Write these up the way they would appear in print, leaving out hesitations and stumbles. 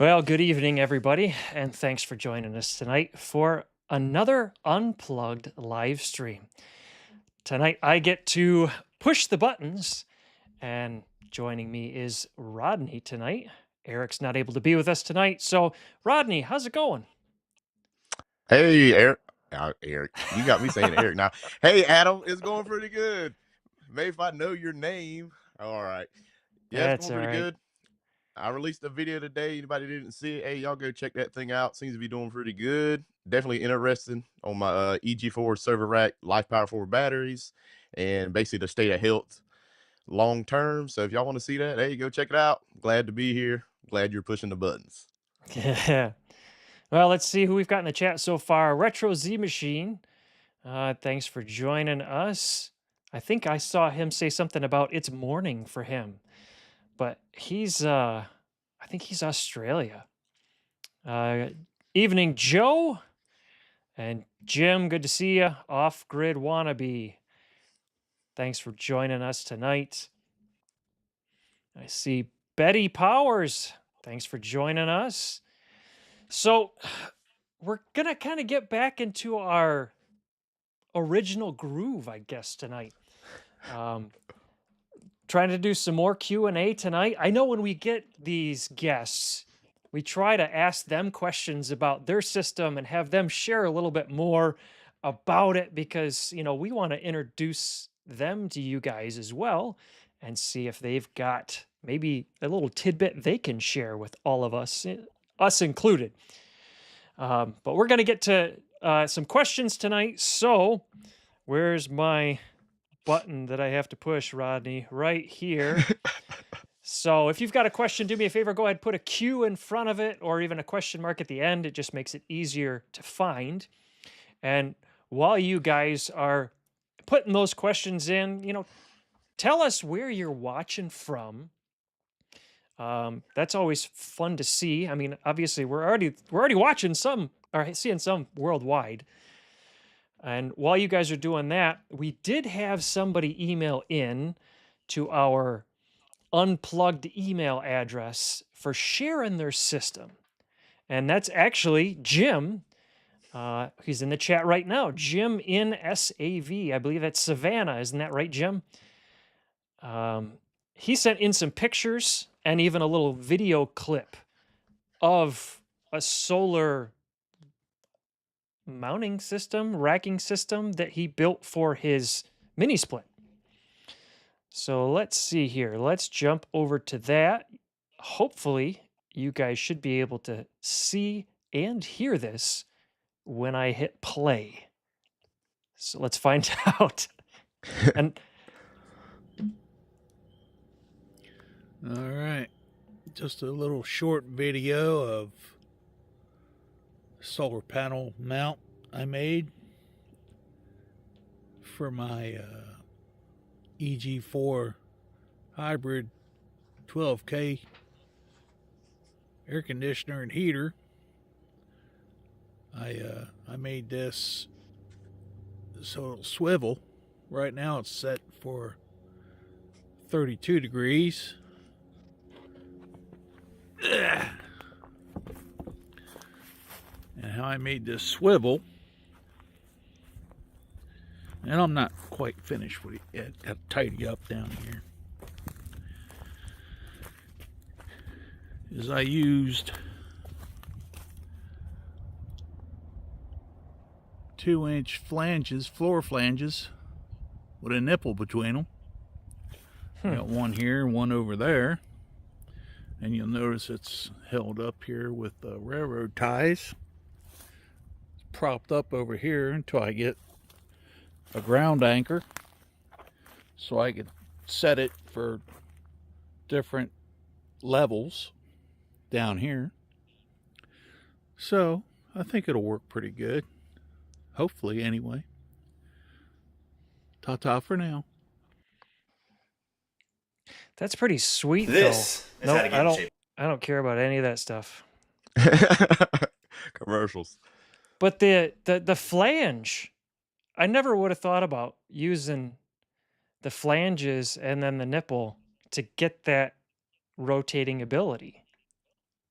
Well, good evening, everybody, and thanks for joining us tonight for another Unplugged live stream. Tonight, I get to push the buttons, and joining me is Rodney tonight. Eric's not able to be with us tonight, so Rodney, how's it going? Hey, Eric. Eric, you got me saying Eric now. Hey, Adam, it's going pretty good. Maybe if I know your name. All right. Yeah, it's That's going all pretty right. good. I released a video today. Anybody didn't see it? Hey, y'all go check that thing out. Seems to be doing pretty good. Definitely interesting on my EG4 server rack, life power forward batteries, and basically the state of health long term. So if y'all want to see that, hey, go check it out. Glad to be here. Glad you're pushing the buttons. Yeah. Well, let's see who we've got in the chat so far. Retro Z Machine, thanks for joining us. I think I saw him say something about it's morning for him, but I think he's Australia. Uh, Evening, Joe and Jim. Good to see you. Off Grid Wannabe. Thanks for joining us tonight. I see Betty Powers. Thanks for joining us. So, we're going to kind of get back into our original groove, I guess, tonight. Trying to do some more Q&A tonight. I know when we get these guests, we try to ask them questions about their system and have them share a little bit more about it because, we want to introduce them to you guys as well and see if they've got maybe a little tidbit they can share with all of us, us included. But we're going to get to some questions tonight. So, where's my button that I have to push, Rodney? Right here. So if you've got a question, do me a favor, go ahead, put a Q in front of it or even a question mark at the end. It just makes it easier to find. And while you guys are putting those questions in, tell us where you're watching from. That's always fun to see. I mean, obviously we're already watching some or seeing some worldwide. And while you guys are doing that, we did have somebody email in to our Unplugged email address for sharing their system. And that's actually Jim. He's in the chat right now. Jim in SAV. I believe that's Savannah. Isn't that right, Jim? He sent in some pictures and even a little video clip of a solar mounting system, racking system that he built for his mini split. So let's see here. Let's jump over to that. Hopefully, you guys should be able to see and hear this when I hit play. So let's find out. And all right, just a little short video of solar panel mount I made for my EG4 hybrid 12K air conditioner and heater. I made this so it'll swivel. Right now it's set for 32 degrees. And how I made this swivel, and I'm not quite finished with it yet. Got to tidy up down here. Is I used 2-inch flanges, floor flanges, with a nipple between them. Got one here, one over there, and you'll notice it's held up here with railroad ties. It's propped up over here until I get a ground anchor, so I could set it for different levels down here. So I think it'll work pretty good. Hopefully, anyway. Ta-ta for now. that's pretty sweet, This though. is how to Nope, get in shape. I don't care about any of that stuff. Commercials. But the flange, I never would have thought about using the flanges and then the nipple to get that rotating ability.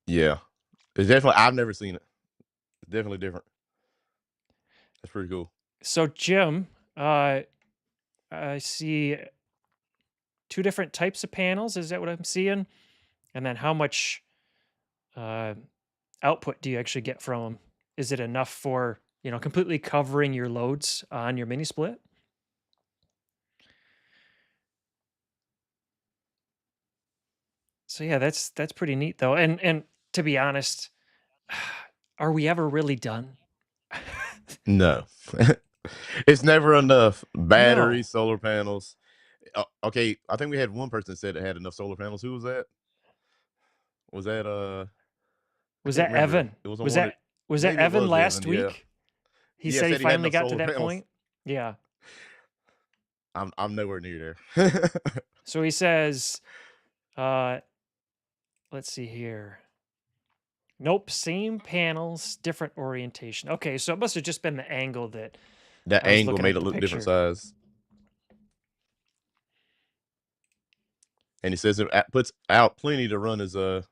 Yeah. It's definitely, I've never seen it. It's definitely different. That's pretty cool. So, Jim, I see two different types of panels. Is that what I'm seeing? And then how much uh, output do you actually get from them? Is it enough for, completely covering your loads on your mini split? So yeah, that's pretty neat though. And to be honest, are we ever really done? No. It's never enough. No. Batteries, solar panels. Okay, I think we had one person said it had enough solar panels. Who was that? Was that I Was can't that remember. Evan? It was on Was one of, that was that maybe it Evan was Evan, last yeah. week? He Yeah, said he said he had finally enough got to solar that panels. point. Yeah. I'm nowhere near there. So he says, uh, let's see here. Nope, same panels, different orientation. Okay, so it must have just been the angle that That I was angle looking made at it the look different picture. size. And he says it puts out plenty to run as a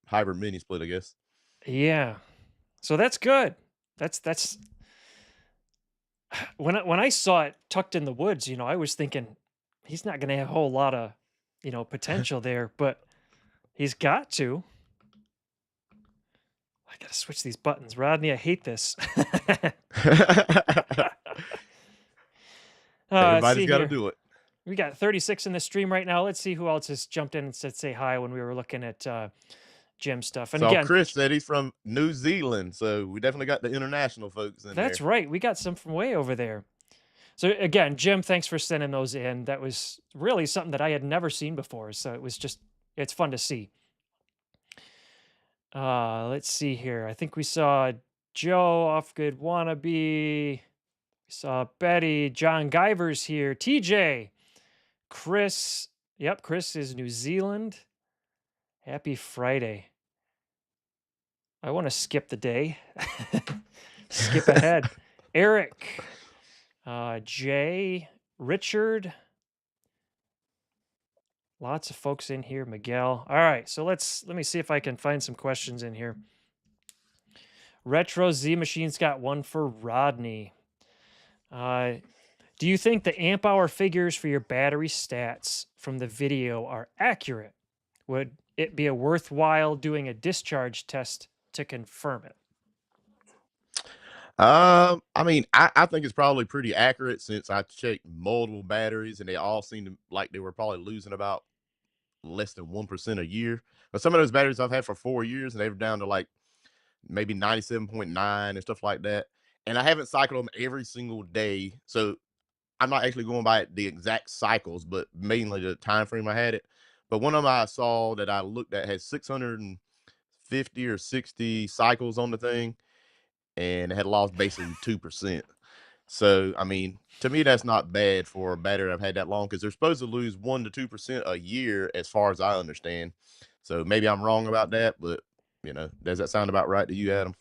hybrid mini split, I guess. Yeah. So that's good. That's when I saw it tucked in the woods, I was thinking he's not going to have a whole lot of, potential there, but he's got to. I got to switch these buttons, Rodney. I hate this. Let's Everybody's see got to here. do it. We got 36 in the stream right now. Let's see who else has jumped in and said say hi when we were looking at Jim stuff. And So again, Chris said he's from New Zealand, so we definitely got the international folks in that's there. right. We got some from way over there. So again, Jim, thanks for sending those in. That was really something that I had never seen before. So it's fun to see. Let's see here. I think we saw Joe off good wannabe. We saw Betty, John Guyver's here, TJ, Chris. Yep, Chris is New Zealand. Happy Friday. I want to skip the day. Skip ahead. Eric, Jay, Richard. Lots of folks in here. Miguel. All right, so let me see if I can find some questions in here. Retro Z Machine's got one for Rodney. Do you think the amp hour figures for your battery stats from the video are accurate? Would it be a worthwhile doing a discharge test to confirm it? I mean, I think it's probably pretty accurate since I checked multiple batteries and they all seemed like they were probably losing about less than 1% a year. But some of those batteries I've had for 4 years and they were down to like maybe 97.9 and stuff like that. And I haven't cycled them every single day. So I'm not actually going by the exact cycles, but mainly the time frame I had it. But one of them I saw that I looked at had 650 or 60 cycles on the thing, and it had lost basically 2%. So, I mean, to me, that's not bad for a battery I've had that long because they're supposed to lose 1 to 2% a year, as far as I understand. So maybe I'm wrong about that, but does that sound about right to you, Adam?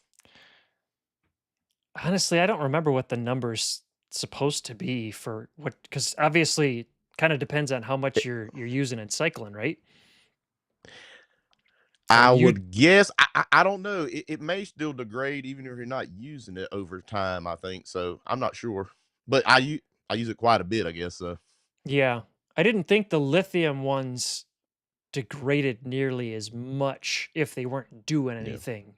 Honestly, I don't remember what the number's supposed to be for what, because obviously kind of depends on how much you're using and cycling, right? So I you would guess. I don't know. It may still degrade even if you're not using it over time. I think so. I'm not sure, but I use it quite a bit. I guess so. Yeah. I didn't think the lithium ones degraded nearly as much if they weren't doing Yeah. anything.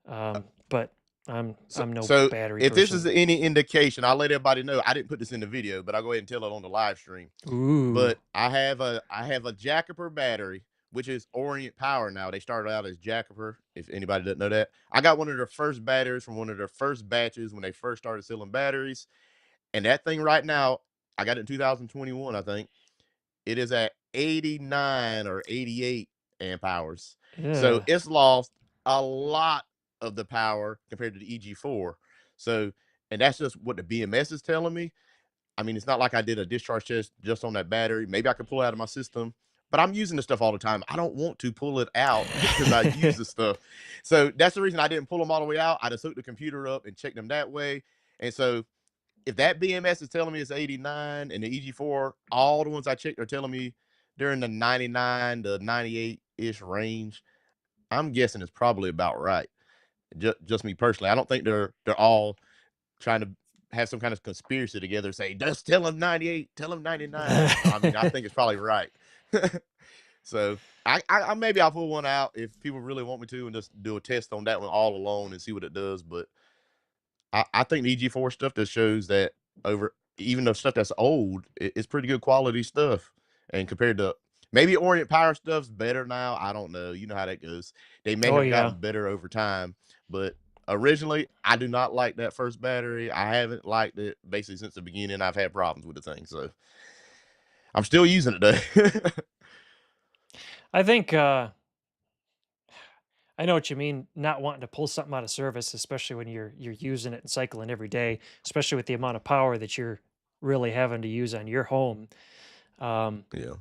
But I'm no So battery if this person. is any indication, I'll let everybody know. I didn't put this in the video, but I'll go ahead and tell it on the live stream. Ooh. But I have a Jackaper battery, which is Orient Power now. They started out as Jackaper, if anybody doesn't know that. I got one of their first batteries from one of their first batches when they first started selling batteries. And that thing right now, I got it in 2021, I think. It is at 89 or 88 amp hours. So Yeah. it's lost a lot of the power compared to the EG4. So, and that's just what the BMS is telling me. I mean, it's not like I did a discharge test just on that battery. Maybe I could pull it out of my system, but I'm using the stuff all the time. I don't want to pull it out because I use the stuff. So that's the reason I didn't pull them all the way out. I just hooked the computer up and checked them that way. And so if that BMS is telling me it's 89 and the EG4, all the ones I checked are telling me they're in the 99 to 98-ish range. I'm guessing it's probably about right. Just me personally. I don't think they're all trying to have some kind of conspiracy together, say, just tell them 98, tell them 99. I mean, I think it's probably right. So I maybe I'll pull one out if people really want me to and just do a test on that one all alone and see what it does. But I think the EG4 stuff that shows that over even the stuff that's old, it's pretty good quality stuff. And compared to maybe Orient Power stuff's better now. I don't know. You know how that goes. They may Oh have yeah. gotten better over time, but originally I do not like that first battery. I haven't liked it basically since the beginning. I've had problems with the thing, so I'm still using it though. I think I know what you mean, not wanting to pull something out of service, especially when you're using it and cycling every day, especially with the amount of power that you're really having to use on your home. Um, Yeah.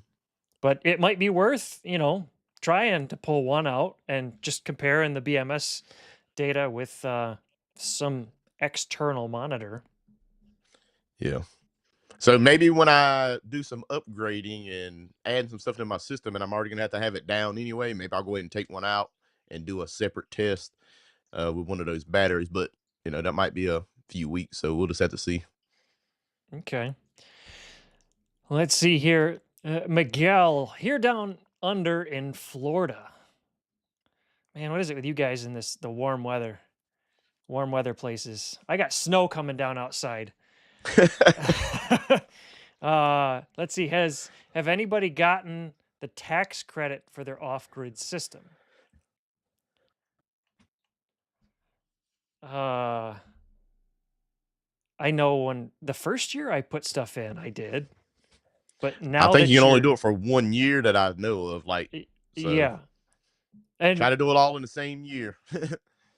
but it might be worth, trying to pull one out and just comparing the BMS data with some external monitor. Yeah. So maybe when I do some upgrading and add some stuff to my system, and I'm already gonna have it down anyway, maybe I'll go ahead and take one out and do a separate test with one of those batteries. But that might be a few weeks, so we'll just have to see. Okay. Let's see here. Miguel, here down under in Florida. Man, what is it with you guys in the warm weather? Warm weather places. I got snow coming down outside. Let's see. Have anybody gotten the tax credit for their off-grid system? I know when the first year I put stuff in, I did. But I now think that you can only you're do it for 1 year that I know of. So yeah. And try to do it all in the same year.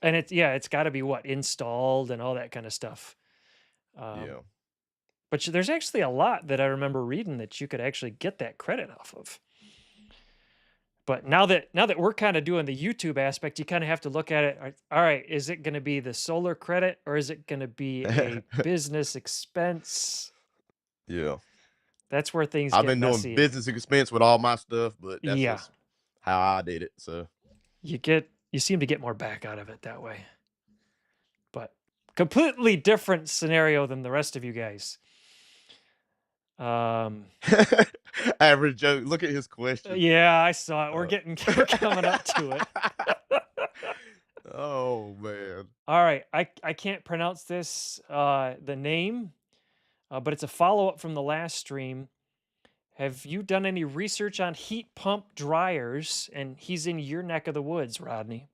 it's got to be installed and all that kind of stuff. Yeah. But there's actually a lot that I remember reading that you could actually get that credit off of. But now that we're kind of doing the YouTube aspect, you kind of have to look at it. All right, is it going to be the solar credit or is it going to be a business expense? Yeah. That's where things I've get been doing messy. business expense with all my stuff, but that's Yeah, just how I did it. So you seem to get more back out of it that way. But completely different scenario than the rest of you guys. Average Joe, look at his question. Yeah, I saw it. We're coming up to it. Oh man. All right, I can't pronounce this the name, but it's a follow up from the last stream. Have you done any research on heat pump dryers? And he's in your neck of the woods, Rodney.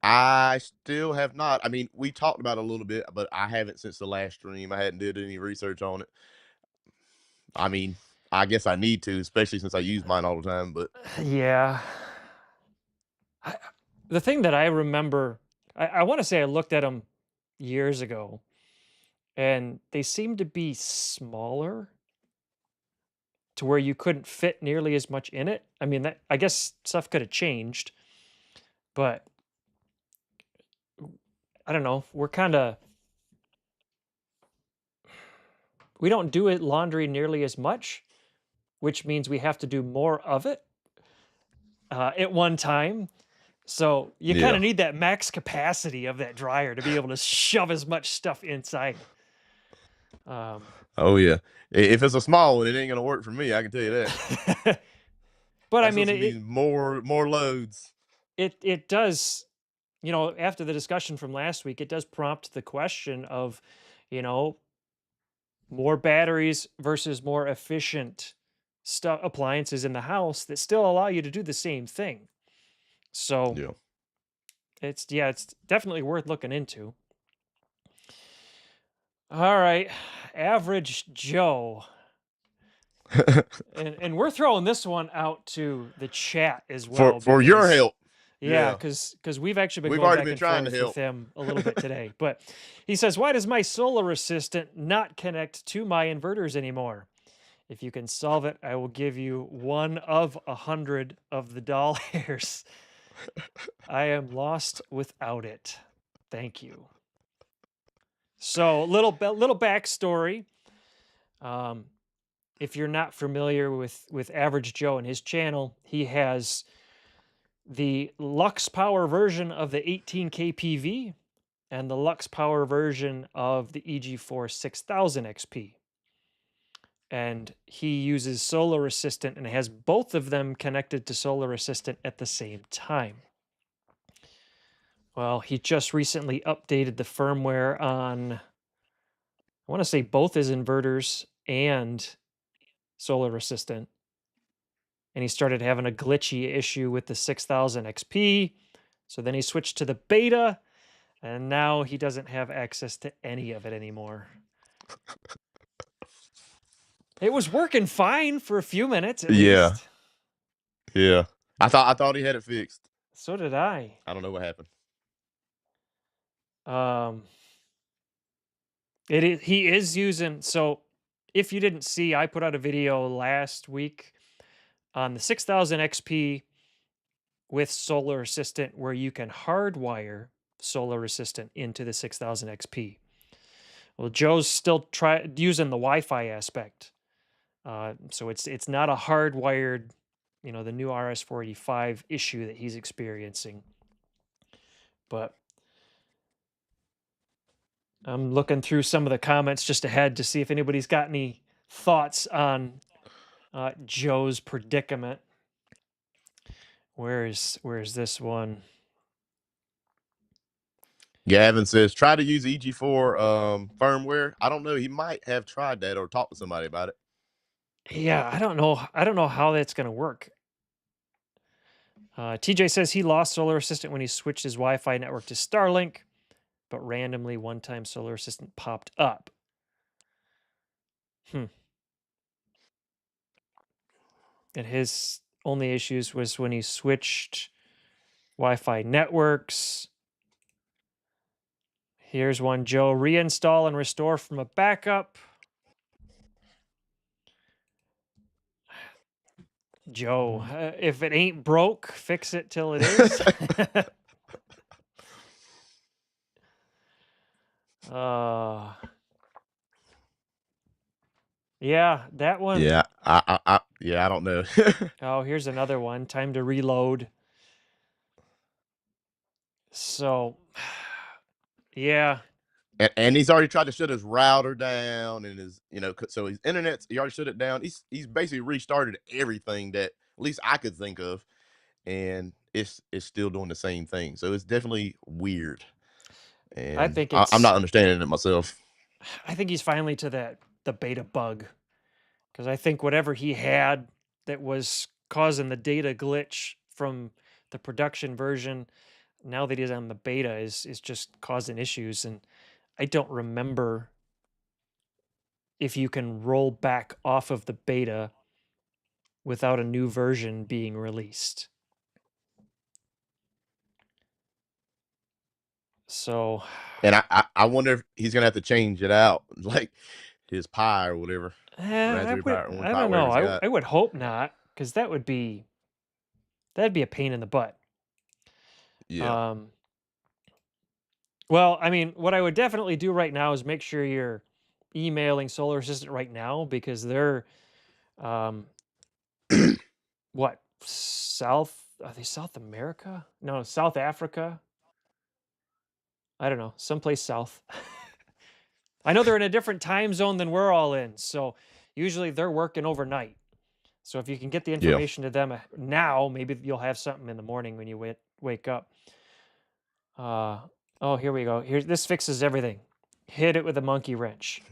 I still have not. I mean, we talked about it a little bit, but I haven't since the last stream. I hadn't did any research on it. I mean, I guess I need to, especially since I use mine all the time. But Yeah. The thing that I remember, I want to say I looked at them years ago, and they seemed to be smaller to where you couldn't fit nearly as much in it. I mean, I guess stuff could have changed, but I don't know. We don't do it laundry nearly as much, which means we have to do more of it at one time. So you kind yeah. of need that max capacity of that dryer to be able to shove as much stuff inside. Oh yeah. If it's a small one, it ain't gonna work for me. I can tell you that. But I That's mean, supposed to be more loads. it does, after the discussion from last week, it does prompt the question of, more batteries versus more efficient stuff appliances in the house that still allow you to do the same thing. So Yeah. it's definitely worth looking into. All right, Average Joe. and we're throwing this one out to the chat as well. for your help. Yeah, because we've actually been We've going already back been and trying to forth with help. him a little bit today. But he says, why does my solar assistant not connect to my inverters anymore? If you can solve it, I will give you 1 of 100 of the doll hairs. I am lost without it. Thank you. So little backstory. If you're not familiar with Average Joe and his channel, he has the Lux Power version of the 18 kPV and the Lux Power version of the EG4 6000 XP. And he uses Solar Assistant and has both of them connected to Solar Assistant at the same time. Well, he just recently updated the firmware on, I want to say, both his inverters and Solar Assistant. And he started having a glitchy issue with the 6000 XP. So then he switched to the beta, and now he doesn't have access to any of it anymore. It was working fine for a few minutes at least. Yeah. I thought he had it fixed. So did I. I don't know what happened. He is using, so if you didn't see, I put out a video last week on the 6000 XP with Solar Assistant where you can hardwire Solar Assistant into the 6000 XP. Well, Joe's still using the Wi-Fi aspect. So it's not a hardwired, the new RS485 issue that he's experiencing. But I'm looking through some of the comments just ahead to see if anybody's got any thoughts on Joe's predicament. Where's this one? Gavin says, try to use EG4 firmware. I don't know. He might have tried that or talked to somebody about it. Yeah, I don't know. I don't know how that's going to work. TJ says he lost Solar Assistant when he switched his Wi-Fi network to Starlink, but randomly one time Solar Assistant popped up. And his only issues was when he switched Wi-Fi networks. Here's one, Joe. Reinstall and restore from a backup. Joe, if it ain't broke, fix it till it is. Yeah, that one. Yeah, I don't know. Oh, here's another one. Time to reload. So, yeah. And he's already tried to shut his router down and his, so his internet, he already shut it down. He's basically restarted everything that at least I could think of, and it's still doing the same thing. So it's definitely weird. And I think I'm not understanding it myself. I think he's finally to the beta bug, because I think whatever he had that was causing the data glitch from the production version, now that he's on the beta, is just causing issues. And I don't remember if you can roll back off of the beta without a new version being released. So, and I wonder if he's gonna have to change it out, like his Pi or whatever. I don't know. I would hope not, because that'd be a pain in the butt. Yeah. Well, I mean, what I would definitely do right now is make sure you're emailing Solar Assistant right now, because they're what, are they South America? No, South Africa. I don't know, someplace south. I know they're in a different time zone than we're all in, so usually they're working overnight. So if you can get the information to them now, maybe you'll have something in the morning when you wake up. Oh, here we go. This fixes everything. Hit it with a monkey wrench.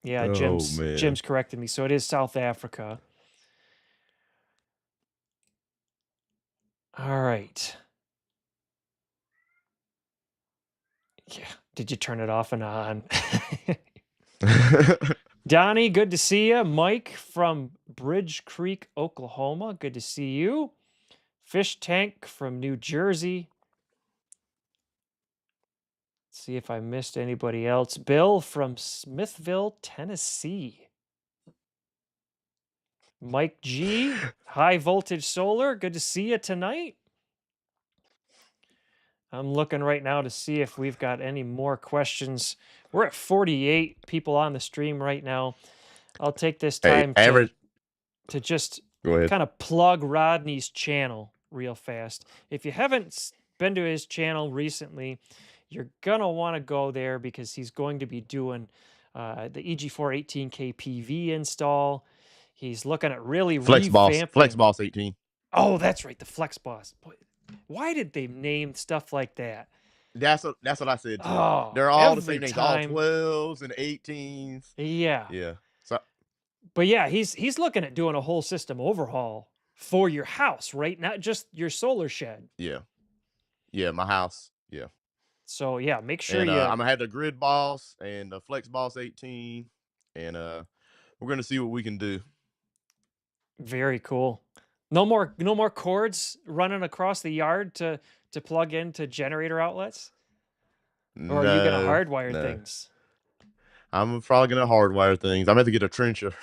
Yeah, Jim's corrected me. So it is South Africa. All right. Yeah. Did you turn it off and on? Donnie, good to see you. Mike from Bridge Creek, Oklahoma. Good to see you. Fish Tank from New Jersey. Let's see if I missed anybody else. Bill from Smithville, Tennessee. Mike G, High Voltage Solar. Good to see you tonight. I'm looking right now to see if we've got any more questions. We're at 48 people on the stream right now. I'll take this time to just Go ahead. kind of plug Rodney's channel real fast. If you haven't been to his channel recently, you're gonna want to go there because he's going to be doing the EG4 18K PV install. He's looking at really revamping. FlexBoss 18. Oh, that's right, the FlexBoss. Boy, why did they name stuff like that? That's what I said too. Oh, They're all the every same names, time. all 12s and 18s. Yeah. Yeah. So But yeah, he's looking at doing a whole system overhaul for your house, right? Not just your solar shed. yeah. Yeah, my house. Yeah. So yeah, make sure And you. I'm gonna have the Grid Boss and the Flex Boss 18, and we're gonna see what we can do. Very cool. No more cords running across the yard to plug into generator outlets? Or are you gonna No, hardwire no. things? I'm probably gonna hardwire things. I'm gonna have to get a trencher.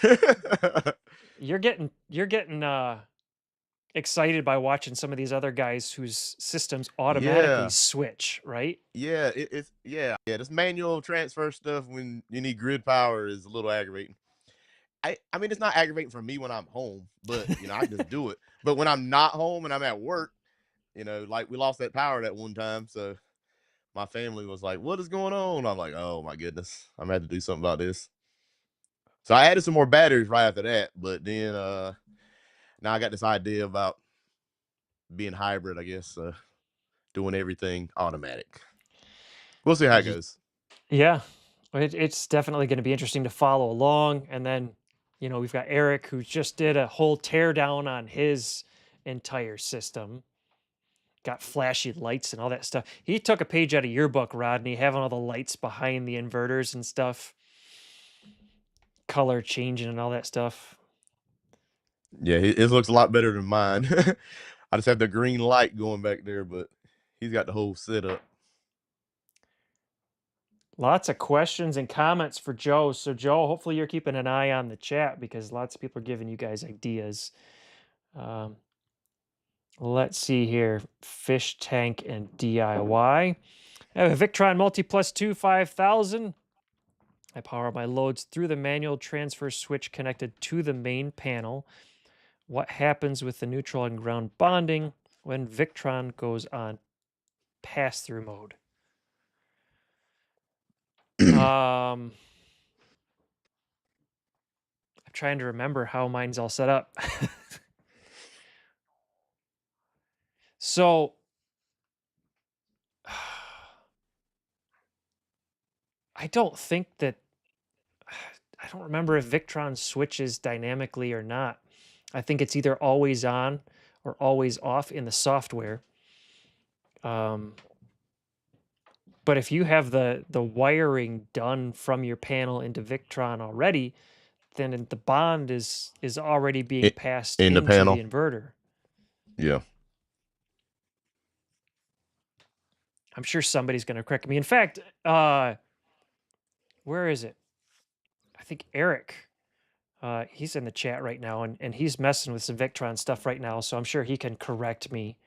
You're getting excited by watching some of these other guys whose systems automatically Yeah. switch, right? Yeah, it's this manual transfer stuff when you need grid power is a little aggravating. I mean, it's not aggravating for me when I'm home, but I can just do it. But when I'm not home and I'm at work, like we lost that power that one time, so my family was like, "What is going on?" I'm like, "Oh my goodness, I'm gonna have to do something about this." So I added some more batteries right after that, but then now I got this idea about being hybrid, I guess, doing everything automatic. We'll see how it goes. Yeah, it's definitely going to be interesting to follow along. And then, we've got Eric who just did a whole teardown on his entire system. Got flashy lights and all that stuff. He took a page out of your book, Rodney, having all the lights behind the inverters and stuff, color changing and all that stuff. Yeah, his looks a lot better than mine. I just have the green light going back there, but he's got the whole setup. Lots of questions and comments for Joe. So, Joe, hopefully you're keeping an eye on the chat because lots of people are giving you guys ideas. Let's see here. Fish tank and DIY. I have a Victron Multi-Plus 2 5000. I power my loads through the manual transfer switch connected to the main panel. What happens with the neutral and ground bonding when Victron goes on pass-through mode? I'm trying to remember how mine's all set up. So I don't think that I don't remember if Victron switches dynamically or not. I think it's either always on or always off in the software. But if you have the wiring done from your panel into Victron already, then the bond is already being passed in the into panel. the inverter. Yeah. I'm sure somebody's going to correct me. In fact, where is it? I think Eric, he's in the chat right now, and he's messing with some Victron stuff right now, so I'm sure he can correct me.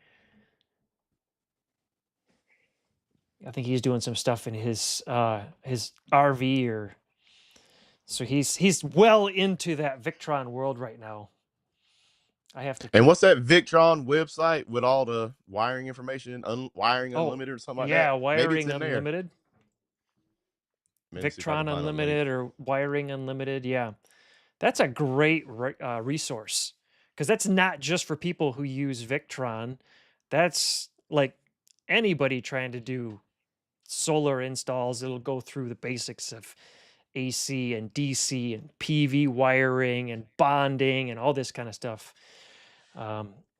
I think he's doing some stuff in his RV, or so he's well into that Victron world right now. I have to. And what's that Victron website with all the wiring information? Wiring Unlimited or something like that? Yeah, Wiring Unlimited. Victron Unlimited or Wiring Unlimited. Yeah, that's a great resource because that's not just for people who use Victron. That's like anybody trying to do solar installs. It'll go through the basics of AC and DC and PV wiring and bonding and all this kind of stuff.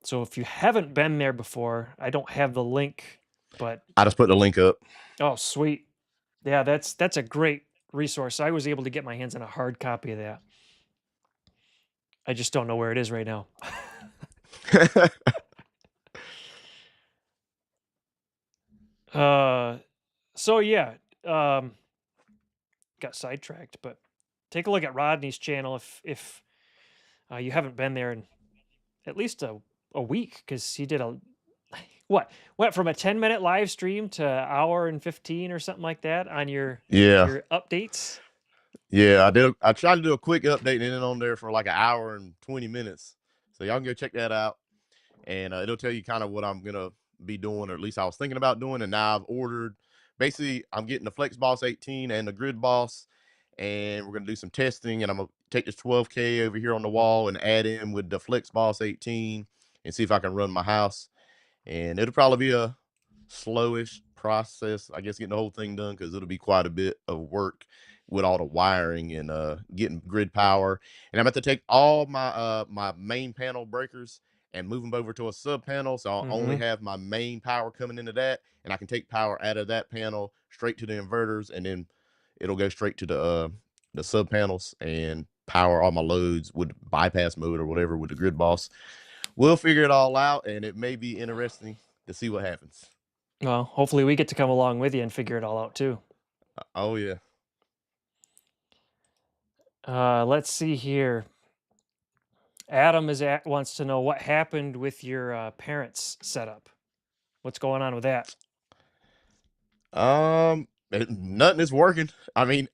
So if you haven't been there before, I don't have the link, but I just put the link up. Oh, sweet. Yeah, that's a great resource. I was able to get my hands on a hard copy of that. I just don't know where it is right now. So yeah, got sidetracked, but take a look at Rodney's channel if you haven't been there in at least a week, because he did went from a 10-minute live stream to an hour and 15 or something like that on your updates. Yeah, I tried to do a quick update and then on there for like an hour and 20 minutes. So y'all can go check that out, and it'll tell you kind of what I'm gonna be doing, or at least I was thinking about doing, and now I've ordered. Basically, I'm getting the Flex Boss 18 and the Grid Boss, and we're gonna do some testing. And I'm gonna take this 12K over here on the wall and add in with the Flex Boss 18 and see if I can run my house. And it'll probably be a slowish process, I guess, getting the whole thing done, because it'll be quite a bit of work with all the wiring and getting grid power. And I'm going to take all my my main panel breakers and move them over to a sub panel, so I'll only have my main power coming into that, and I can take power out of that panel straight to the inverters, and then it'll go straight to the sub panels and power all my loads with bypass mode or whatever with the Grid Boss. We'll figure it all out, and it may be interesting to see what happens. Well, hopefully we get to come along with you and figure it all out too. Oh yeah. Let's see here. Adam wants to know what happened with your parents' setup. What's going on with that? Nothing is working. I mean,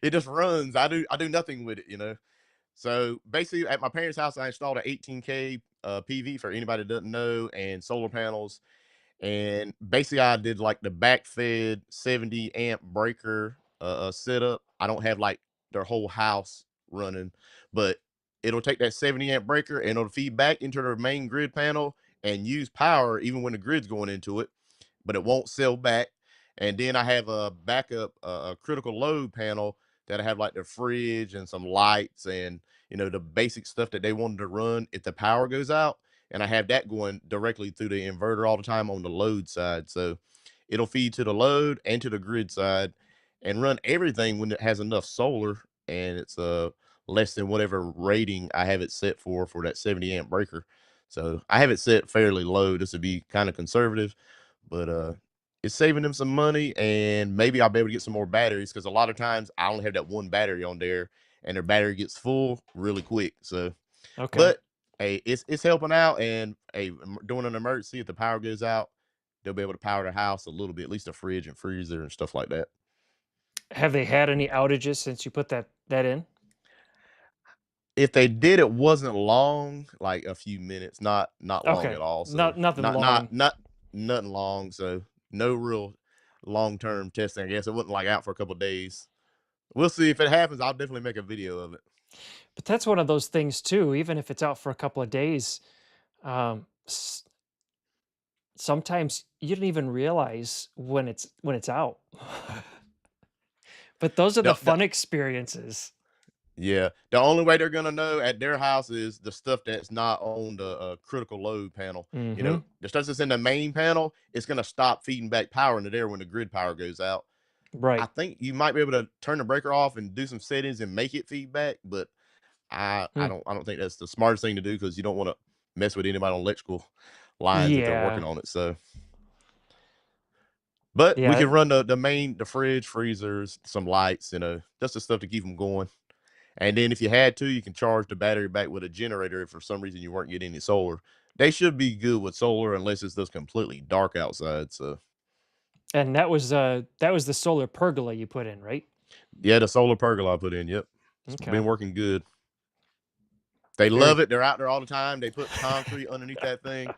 it just runs. I do nothing with it, you know. So basically, at my parents' house, I installed a 18K PV for anybody that doesn't know, and solar panels. And basically, I did like the backfed 70 amp breaker setup. I don't have like their whole house running, but it'll take that 70 amp breaker and it'll feed back into their main grid panel and use power even when the grid's going into it, but it won't sell back. And then I have a backup, a critical load panel that I have like the fridge and some lights and, you know, the basic stuff that they wanted to run if the power goes out. And I have that going directly through the inverter all the time on the load side. So it'll feed to the load and to the grid side and run everything when it has enough solar, and it's less than whatever rating I have it set for that 70 amp breaker. So I have it set fairly low just to be kind of conservative, but it's saving them some money, and maybe I'll be able to get some more batteries, because a lot of times I only have that one battery on there and their battery gets full really quick. So Okay. but hey, it's helping out, and hey, during an emergency, if the power goes out, they'll be able to power the house a little bit, at least the fridge and freezer and stuff like that. Have they had any outages since you put that in? If they did, it wasn't long, like a few minutes, not long Okay. at all. So Nothing long. nothing long. So no real long-term testing. I guess it wasn't like out for a couple of days. We'll see if it happens. I'll definitely make a video of it. But that's one of those things too, even if it's out for a couple of days, um, sometimes you don't even realize when it's out. But those are the The fun experiences. Yeah, the only way they're gonna know at their house is the stuff that's not on the critical load panel. You know, the stuff that's in the main panel, it's gonna stop feeding back power into there when the grid power goes out. I Right. think you might be able to turn the breaker off and do some settings and make it feedback, but I Hmm. don't think that's the smartest thing to do, because you don't want to mess with anybody on electrical lines if they're working Yeah. on it. So, but we Yeah. can run the fridge, freezers, some lights, you know, just the stuff to keep them going. And then if you had to, you can charge the battery back with a generator if for some reason you weren't getting any solar. They should be good with solar unless it's just completely dark outside. So And that was the solar pergola you put in, right? yeah, the solar pergola I put in, yep. It's Okay. been working good. They Very love it. They're out there all the time. They put concrete underneath that thing.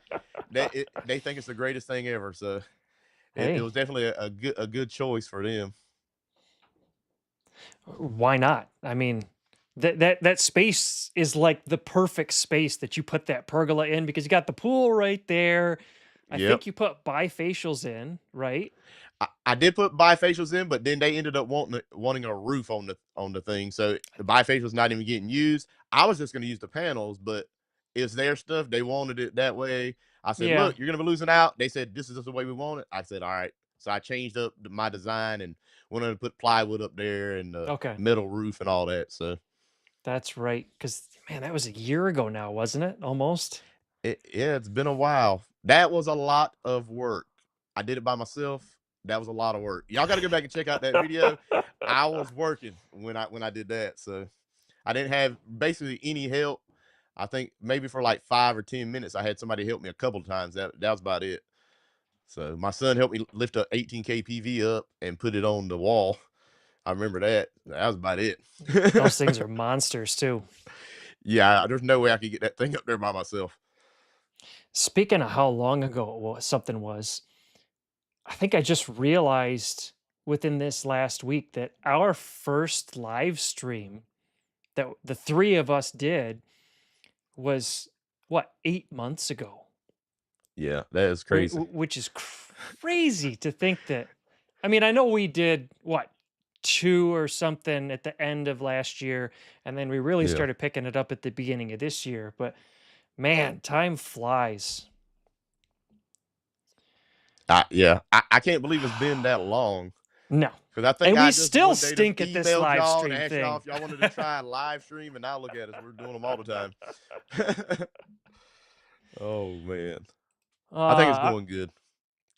They think it's the greatest thing ever. So it Hey, was definitely a good choice for them. why not? I mean, that space is like the perfect space that you put that pergola in, because you got the pool right there. I Yep. think you put bifacials in, right? I did put bifacials in, but then they ended up wanting a roof on the thing, so the bifacials not even getting used. I was just going to use the panels, but it's their stuff. They wanted it that way. I said, Yeah. "Look, you're going to be losing out." They said, "This is just the way we want it." I said, "All right." So I changed up my design and went on to put plywood up there and Okay. metal roof and all that. So That's right. Because man, that was a year ago now, wasn't it? Almost. yeah, it's been a while. That was a lot of work. I did it by myself. That was a lot of work. Y'all got to go back and check out that video. I was working when I did that, so I didn't have basically any help. I think maybe for like 5 or 10 minutes, I had somebody help me a couple of times. That was about it. So my son helped me lift a 18K PV up and put it on the wall. I remember that. That was about it. Those things are monsters too. Yeah, there's no way I could get that thing up there by myself. Speaking of how long ago something was, I think I just realized within this last week that our first live stream that the three of us did was what, 8 months ago, Yeah, that is crazy. which is crazy to think that. I mean, I know we did what, two or something at the end of last year, and then we really Yeah. started picking it up at the beginning of this year. But man, time flies. I can't believe it's been that long. No. Because I think And I we just still one day just stink at this emailed live y'all and stream asked y'all thing. if y'all wanted to try a live stream, and now look at us. We're doing them all the time. Oh man. I think it's going good.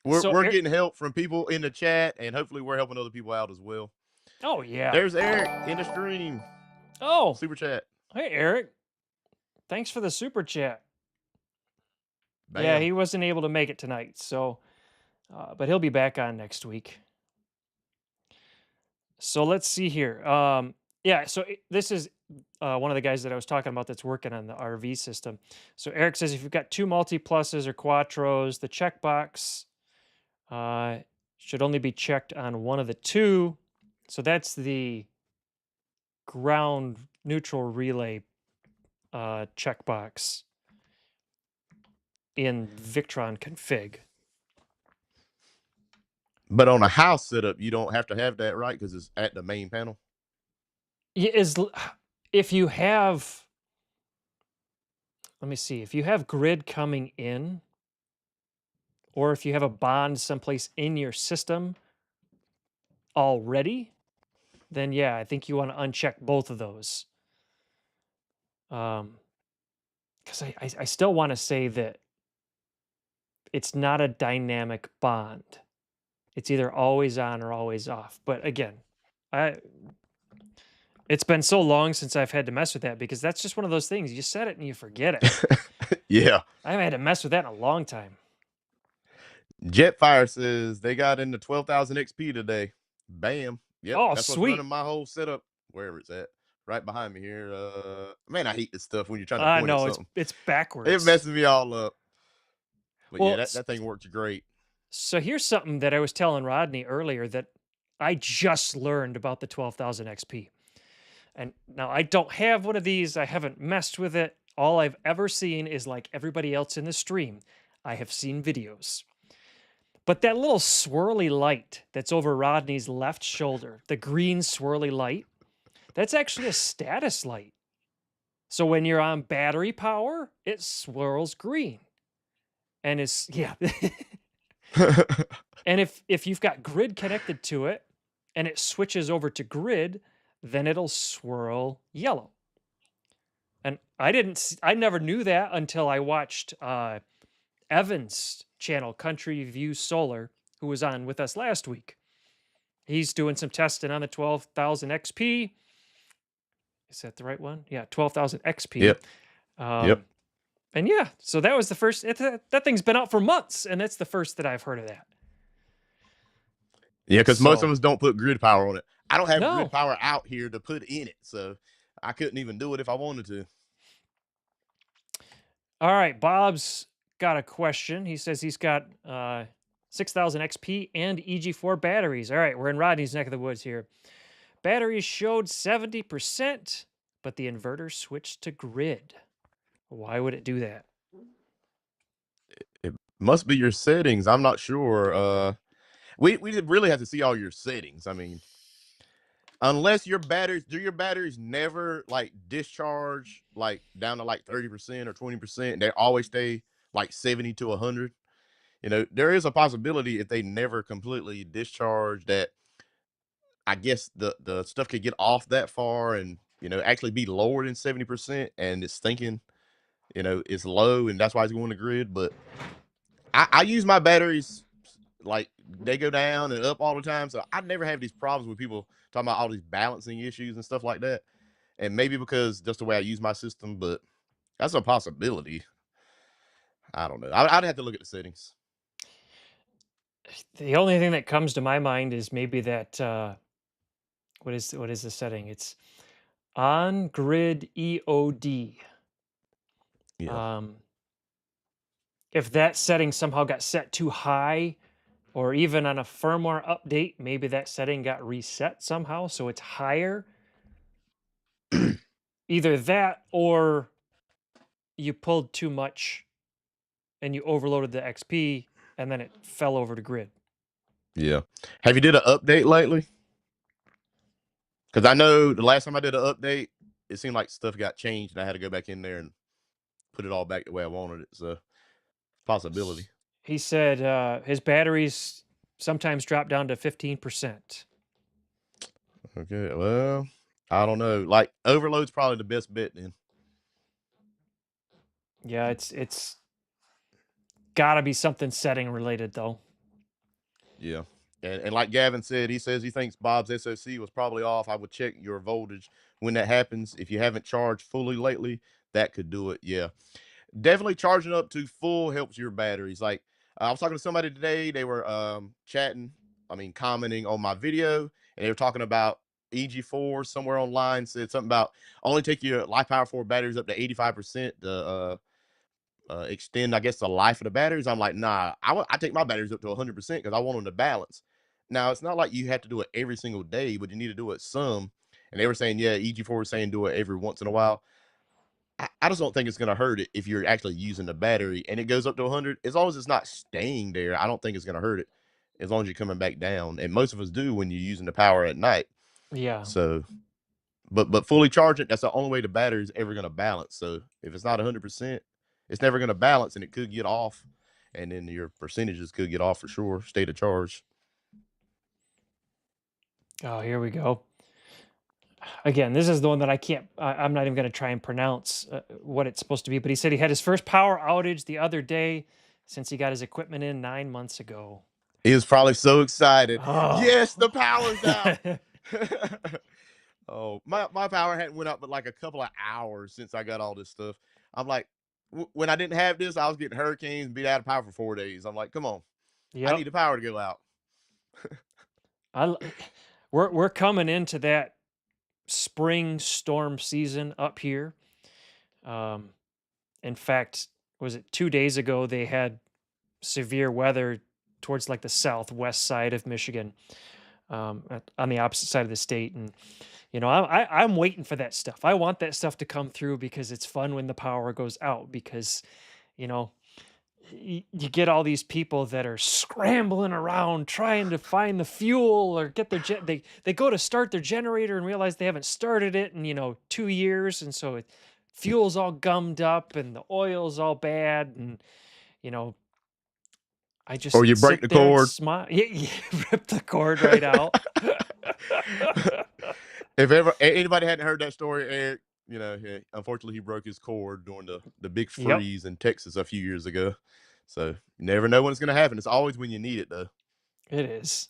We're getting help from people in the chat, and hopefully we're helping other people out as well. Oh yeah. There's Eric in the stream. Oh, Super chat. hey Eric. Thanks for the super chat. Bam. Yeah, he wasn't able to make it tonight, so but he'll be back on next week. So let's see here. Yeah, so this is one of the guys that I was talking about that's working on the RV system. So Eric says if you've got two multi pluses or quattros, the checkbox should only be checked on one of the two. So that's the ground neutral relay checkbox in Victron config. But on a house setup, you don't have to have that, right? Because it's at the main panel. Yeah, if you have, let me see, if you have grid coming in, or if you have a bond someplace in your system already, then yeah, I think you want to uncheck both of those. Because I still want to say that it's not a dynamic bond. It's either always on or always off. But again, it's been so long since I've had to mess with that, because that's just one of those things. You set it and you forget it. Yeah. I haven't had to mess with that in a long time. Jetfire says they got into 12,000 XP today. Bam. Yep. Oh, that's sweet. What's running my whole setup, wherever it's at. Right behind me here. Man, I hate this stuff when you're trying to point at something. It's backwards. It messes me all up. But well, yeah, that thing works great. So here's something that I was telling Rodney earlier that I just learned about the 12,000 XP. And now I don't have one of these. I haven't messed with it. All I've ever seen is like everybody else in the stream. I have seen videos. But that little swirly light that's over Rodney's left shoulder, the green swirly light, that's actually a status light. So when you're on battery power, it swirls green. And it's, yeah. And if you've got grid connected to it and it switches over to grid, then it'll swirl yellow. And I never knew that until I watched Evan's channel, Country View Solar, who was on with us last week. He's doing some testing on the 12,000 XP. Is that the right one? Yeah, 12,000 XP. Yep. Yep. And yeah, so that was the first. That thing's been out for months, and that's the first that I've heard of that. Yeah, because most of us don't put grid power on it. I don't have grid power out here to put in it, so I couldn't even do it if I wanted to. All right, Bob's got a question. He says he's got 6,000 XP and EG4 batteries. All right, we're in Rodney's neck of the woods here. Batteries showed 70%, but the inverter switched to grid. Why would it do that? It must be your settings. I'm not sure. We really have to see all your settings. I mean, unless your batteries never like discharge like down to like 30% or 20%, they always stay like 70 to 100. You know, there is a possibility if they never completely discharge that I guess the stuff could get off that far and, you know, actually be lower than 70%, and it's thinking, you know, it's low and that's why it's going to grid. But I use my batteries like they go down and up all the time, so I never have these problems with people talking about all these balancing issues and stuff like that. And maybe because just the way I use my system, but that's a possibility. I don't know. I'd have to look at the settings. The only thing that comes to my mind is maybe that what is the setting? It's On grid EOD. Yeah. If that setting somehow got set too high, or even on a firmware update, maybe that setting got reset somehow so it's higher. Either that or you pulled too much and you overloaded the XP and then it fell over to grid. Yeah. Have you did an update lately? Because I know the last time I did an update, it seemed like stuff got changed and I had to go back in there and put it all back the way I wanted it. So, possibility. He said his batteries sometimes drop down to 15%. Okay. Well, I don't know. Like, overload's probably the best bet then. Yeah, it's got to be something setting related though. Yeah. And like Gavin said, he says he thinks Bob's SOC was probably off. I would check your voltage when that happens. If you haven't charged fully lately, that could do it. Yeah. Definitely charging up to full helps your batteries. Like, I was talking to somebody today. They were commenting on my video, and they were talking about EG4 somewhere online. Said something about only take your Life Power 4 batteries up to 85% to extend, I guess, the life of the batteries. I'm like, nah, I take my batteries up to 100% because I want them to balance. Now, it's not like you have to do it every single day, but you need to do it some. And they were saying, yeah, EG4 was saying do it every once in a while. I just don't think it's going to hurt it if you're actually using the battery and it goes up to 100. As long as it's not staying there, I don't think it's going to hurt it as long as you're coming back down. And most of us do when you're using the power at night. Yeah. So, but fully charge it, that's the only way the battery is ever going to balance. So if it's not 100%, it's never going to balance and it could get off. And then your percentages could get off for sure. State of charge. Oh, here we go. Again, this is the one that I'm not even going to try and pronounce what it's supposed to be, but he said he had his first power outage the other day since he got his equipment in 9 months ago. He was probably so excited. Oh. Yes, the power's out. Oh, my power hadn't went up but like a couple of hours since I got all this stuff. I'm like, when I didn't have this, I was getting hurricanes and be out of power for 4 days. I'm like, come on, I need the power to go out. We're coming into that spring storm season up here. In fact, was it 2 days ago they had severe weather towards like the southwest side of Michigan, on the opposite side of the state, and I'm waiting for that stuff. I want that stuff to come through because it's fun when the power goes out because you get all these people that are scrambling around trying to find the fuel or get their they go to start their generator and realize they haven't started it in 2 years, and so fuel's all gummed up and the oil's all bad, and I just or you break the cord, smile. You rip the cord right out. If ever anybody hadn't heard that story, Eric, unfortunately he broke his cord during the big freeze in Texas a few years ago. So you never know when it's going to happen. It's always when you need it, though. It is.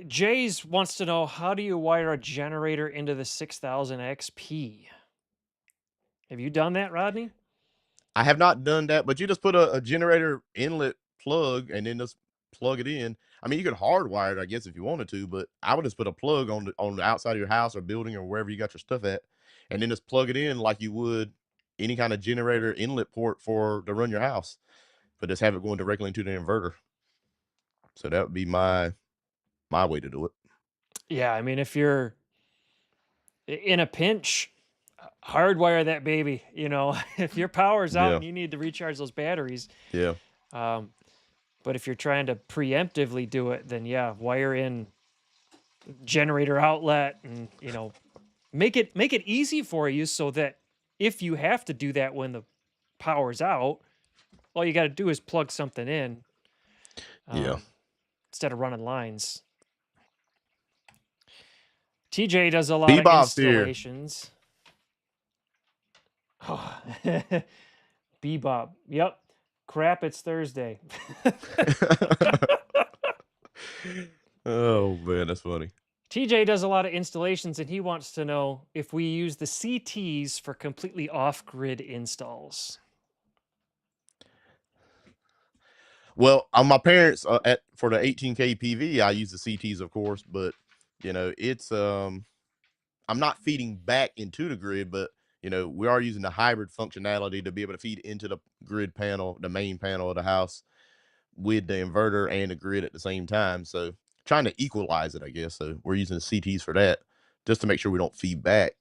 Jays wants to know, how do you wire a generator into the 6000 XP? Have you done that, Rodney? I have not done that, but you just put a generator inlet plug and then just plug it in. I mean, you could hardwire it, I guess, if you wanted to, but I would just put a plug on the outside of your house or building or wherever you got your stuff at, and then just plug it in like you would any kind of generator inlet port to run your house, but just have it going directly into the inverter. So that would be my way to do it. Yeah, I mean, if you're in a pinch, hardwire that baby. If your power's out and you need to recharge those batteries. Yeah. But if you're trying to preemptively do it, then wire in generator outlet and make it easy for you so that if you have to do that when the power's out, all you got to do is plug something in. Instead of running lines. TJ does a lot of installations. Oh. Bebop. Yep. Crap, it's Thursday. Oh, man, that's funny. TJ does a lot of installations, and he wants to know if we use the CTs for completely off-grid installs. Well, on my parents for the 18K PV, I use the CTs, of course, but it's I'm not feeding back into the grid, but we are using the hybrid functionality to be able to feed into the grid panel, the main panel of the house, with the inverter and the grid at the same time. So trying to equalize it, I guess. So we're using the CTs for that, just to make sure we don't feed back.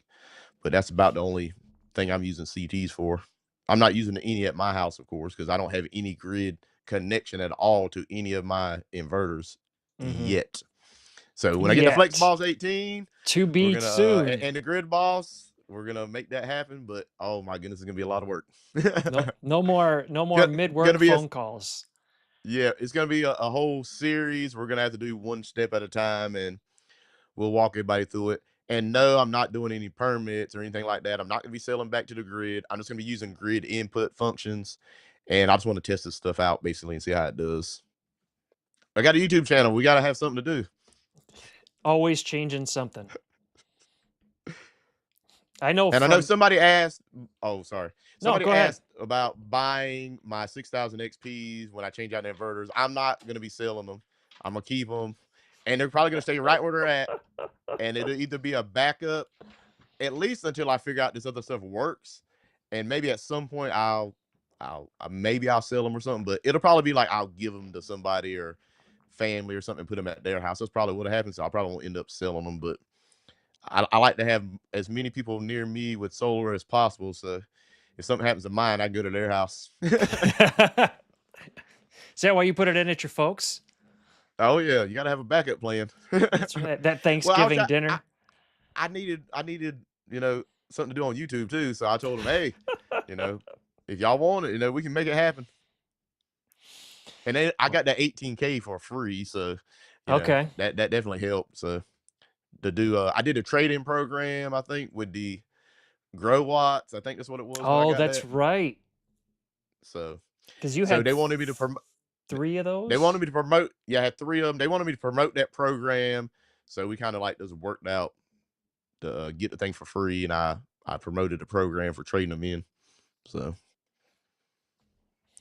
But that's about the only thing I'm using CTs for. I'm not using any at my house, of course, because I don't have any grid connection at all to any of my inverters yet. So when I get the Flex Yet. Balls 18, To we're be gonna soon. and the grid balls, we're gonna make that happen. But oh my goodness, it's gonna be a lot of work. No more mid-work phone calls. Yeah, it's gonna be a whole series. We're gonna have to do one step at a time, and we'll walk everybody through it. And no, I'm not doing any permits or anything like that. I'm not gonna be selling back to the grid. I'm just gonna be using grid input functions, and I just want to test this stuff out basically and see how it does. I got a YouTube channel. We gotta have something to do. Always changing something. I know. And I know somebody asked. Oh, sorry. Somebody go ahead. asked about buying my 6000 XPs when I change out the inverters. I'm not gonna be selling them. I'm gonna keep them, and they're probably gonna stay right where they're at. And it'll either be a backup, at least until I figure out this other stuff works, and maybe at some point maybe I'll sell them or something. But it'll probably be like I'll give them to somebody or family or something, put them at their house. That's probably what happens. So I probably won't end up selling them, but I like to have as many people near me with solar as possible. So if something happens to mine, I go to their house. Is that why you put it in at your folks? Oh yeah, you got to have a backup plan. That's right. That Thanksgiving dinner. I needed something to do on YouTube too. So I told them, hey, if y'all want it, we can make it happen. And then I got that 18K for free, so okay, that definitely helped. So I did a trade-in program, I think, with the Grow Watts. I think that's what it was. Oh, that's right. So because you had they wanted me to promote 3 of those. They wanted me to promote. Yeah, I had 3 of them. They wanted me to promote that program, so we kind of like just worked out to get the thing for free, and I promoted the program for trading them in. So,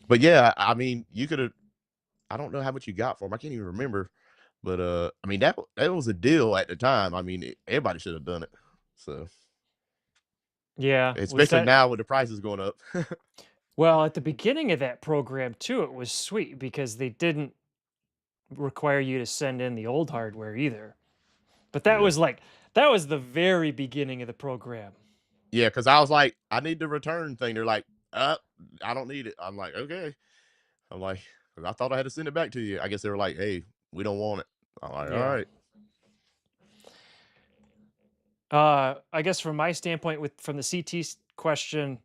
but yeah, I mean, you could have. I don't know how much you got for them. I can't even remember. But I mean that was a deal at the time. I mean, everybody should have done it. So yeah, especially now with the prices going up. Well, at the beginning of that program too, it was sweet because they didn't require you to send in the old hardware either. But that was the very beginning of the program. Yeah, because I was like, I need the return thing. They're like, I don't need it. I'm like, okay. I'm like, I thought I had to send it back to you. I guess they were like, hey, we don't want it. I'm like, all right. I guess from my standpoint, from the CT question,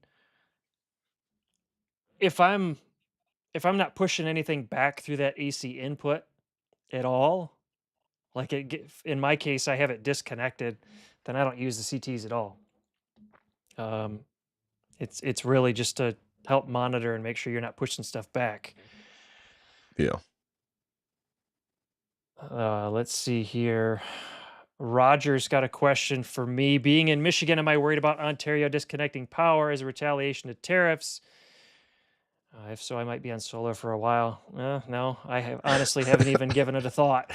if I'm not pushing anything back through that AC input at all, like in my case, I have it disconnected, then I don't use the CTs at all. It's really just to help monitor and make sure you're not pushing stuff back. Yeah. Let's see here. Roger's got a question for me. Being in Michigan, am I worried about Ontario disconnecting power as a retaliation to tariffs? If so, I might be on solar for a while. No, I honestly haven't even given it a thought.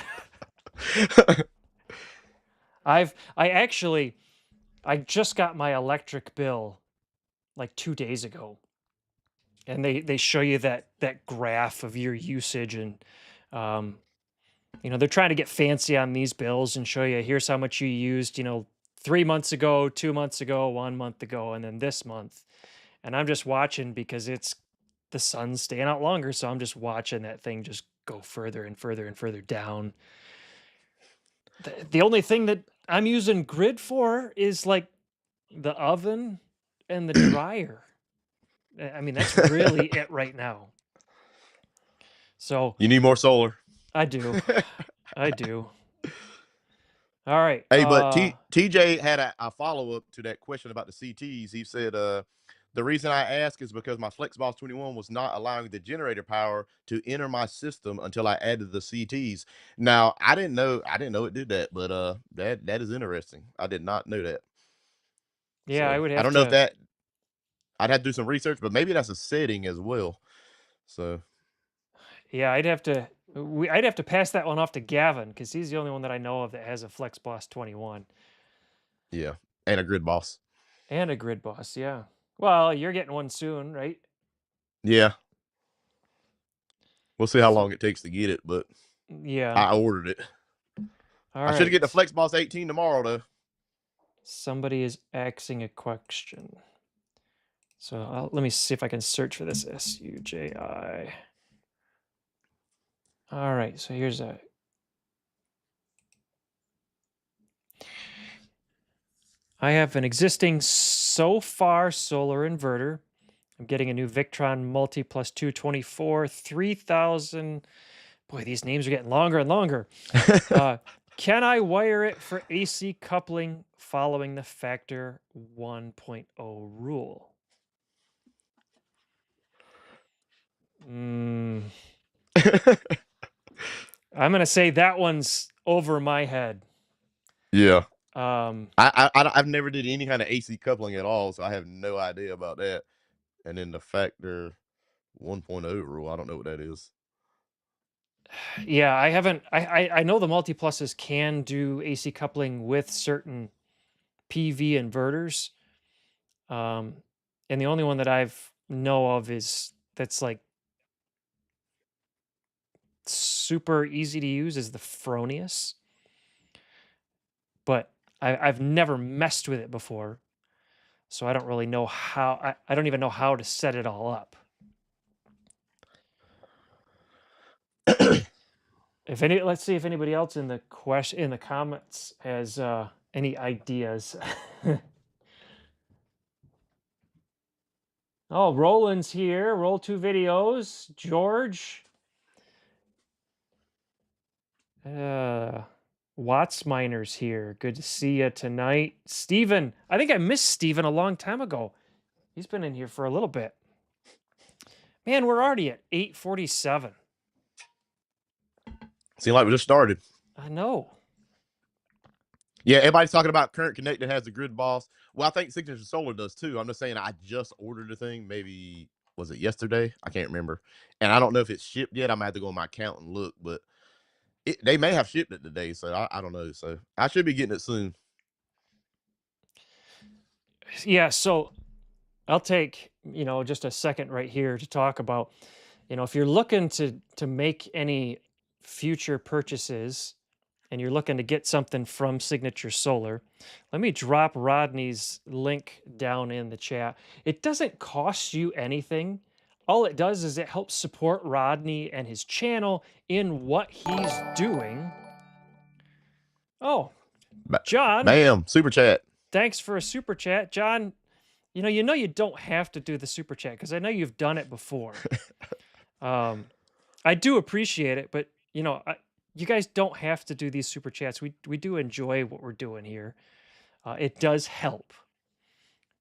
I just got my electric bill like 2 days ago, and they show you that graph of your usage, and they're trying to get fancy on these bills and show you here's how much you used 3 months ago, 2 months ago, 1 month ago, and then this month. And I'm just watching because the sun's staying out longer, so I'm just watching that thing just go further and further and further down. The only thing that I'm using grid for is like the oven and the dryer. I mean, that's really it right now. So you need more solar. I do. I do. All right. Hey, but TJ had a follow-up to that question about the CTs. He said, the reason I ask is because my FlexBoss 21 was not allowing the generator power to enter my system until I added the CTs. Now, I didn't know it did that, but that is interesting. I did not know that. Yeah, so, I would have I don't know if that I'd have to do some research, but maybe that's a setting as well. So yeah, I'd have to pass that one off to Gavin because he's the only one that I know of that has a FlexBoss 21. Yeah, and a grid boss. And a grid boss, yeah. Well, you're getting one soon, right? Yeah, we'll see how So- long it takes to get it, but Yeah. I ordered it. All I should right. get the FlexBoss 18 tomorrow, though. Somebody is asking a question. So let me see if I can search for this SUJI. All right, so here's a. I have an existing solar inverter. I'm getting a new Victron Multi Plus 224, 3000. Boy, these names are getting longer and longer. Can I wire it for AC coupling following the factor 1.0 rule? I'm going to say that one's over my head. Yeah. Um, I've never did any kind of AC coupling at all, so I have no idea about that. And then the factor 1.0 rule, I don't know what that is. Yeah, I haven't. I know the multi pluses can do AC coupling with certain PV inverters. And the only one that I've know of is that's like super easy to use is the Fronius. But I've never messed with it before. So I don't really know how I don't even know how to set it all up. Let's see if anybody else in the comments has any ideas. Oh, Roland's here. Roll 2 videos. George. Watts Miner's here. Good to see you tonight. Steven. I think I missed Steven a long time ago. He's been in here for a little bit. Man, we're already at 8:47. Seems like we just started. I know. Yeah, everybody's talking about Current Connected has the grid boss. Well, I think Signature Solar does too. I'm just saying I just ordered the thing. Maybe was it yesterday? I can't remember. And I don't know if it's shipped yet. I might have to go on my account and look, but they may have shipped it today, so I don't know. So I should be getting it soon. Yeah, so I'll take, just a second right here to talk about, if you're looking to make any future purchases and you're looking to get something from Signature Solar, let me drop Rodney's link down in the chat. It doesn't cost you anything. All it does is it helps support Rodney and his channel in what he's doing. Oh, John. Bam, super chat. Thanks for a super chat. John, you don't have to do the super chat because I know you've done it before. I do appreciate it, but you guys don't have to do these super chats. We do enjoy what we're doing here. It does help.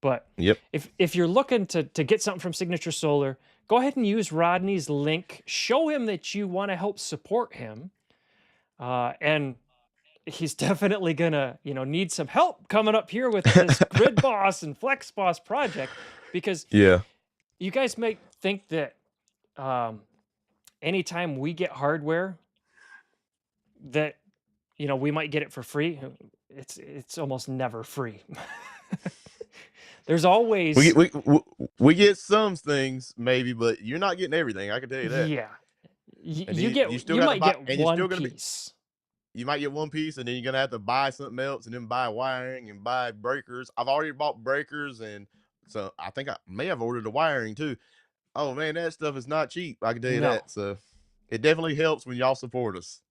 But yep, if you're looking to get something from Signature Solar, go ahead and use Rodney's link. Show him that you want to help support him. And he's definitely gonna, need some help coming up here with this Grid Boss and Flex Boss project, because you guys might think that anytime we get hardware that we might get it for free. It's almost never free. There's always we get some things maybe, but you're not getting everything. I can tell you that. Yeah, you might get one piece. You might get one piece, and then you're gonna have to buy something else, and then buy wiring and buy breakers. I've already bought breakers, and so I think I may have ordered the wiring too. Oh man, that stuff is not cheap. I can tell you that. So it definitely helps when y'all support us.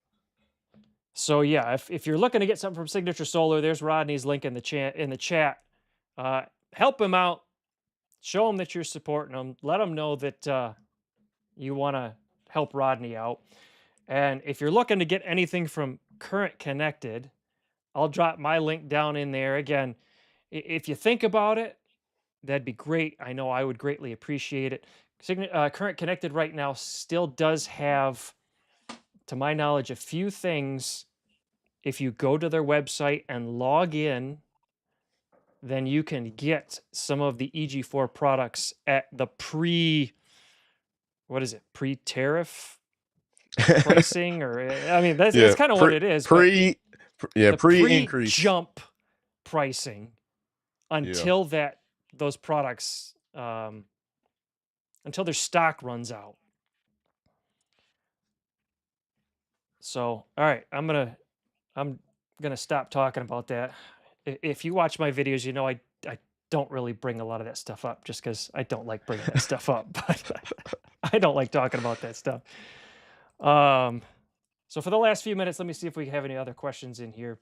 So yeah, if you're looking to get something from Signature Solar, there's Rodney's link in the chat. Help him out. Show him that you're supporting him. Let him know that you want to help Rodney out. And if you're looking to get anything from Current Connected, I'll drop my link down in there. Again, if you think about it, that'd be great. I know I would greatly appreciate it. Current Connected right now still does have, to my knowledge, a few things. If you go to their website and log in, then you can get some of the EG4 products at the pre-tariff pricing, or I mean that's kind of what it is. Pre-increase jump pricing Yeah. until those products until their stock runs out. So, all right, I'm gonna stop talking about that. If you watch my videos, you know I don't really bring a lot of that stuff up just because I don't like bringing that stuff up. But I don't like talking about that stuff. So for the last few minutes, let me see if we have any other questions in here.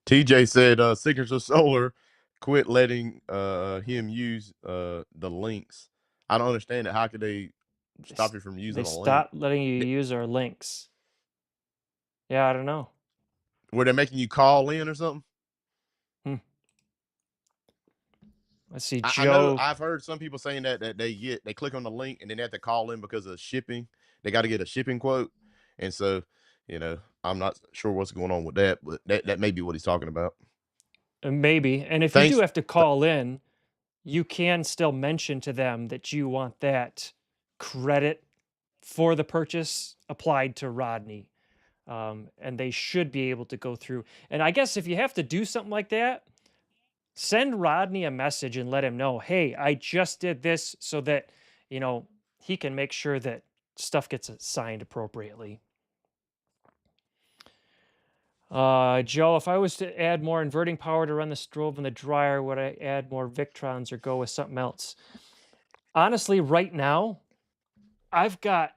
TJ said, Signature Solar quit letting him use the links. I don't understand it. How could they stop you from They using a link? stopped letting you use our links. Yeah, I don't know. Were they making you call in or something? Let's see, I know Joe. I've heard some people saying that they click on the link and then they have to call in because of shipping. They got to get a shipping quote, and so I'm not sure what's going on with that, but that may be what he's talking about. Maybe. And if you do Thanks. have to call in, you can still mention to them that you want that credit for the purchase applied to Rodney. And they should be able to go through. And I guess if you have to do something like that, send Rodney a message and let him know, hey, I just did this so that, he can make sure that stuff gets signed appropriately. Joe, if I was to add more inverting power to run the stove and the dryer, would I add more victrons or go with something else? Honestly, right now, I've got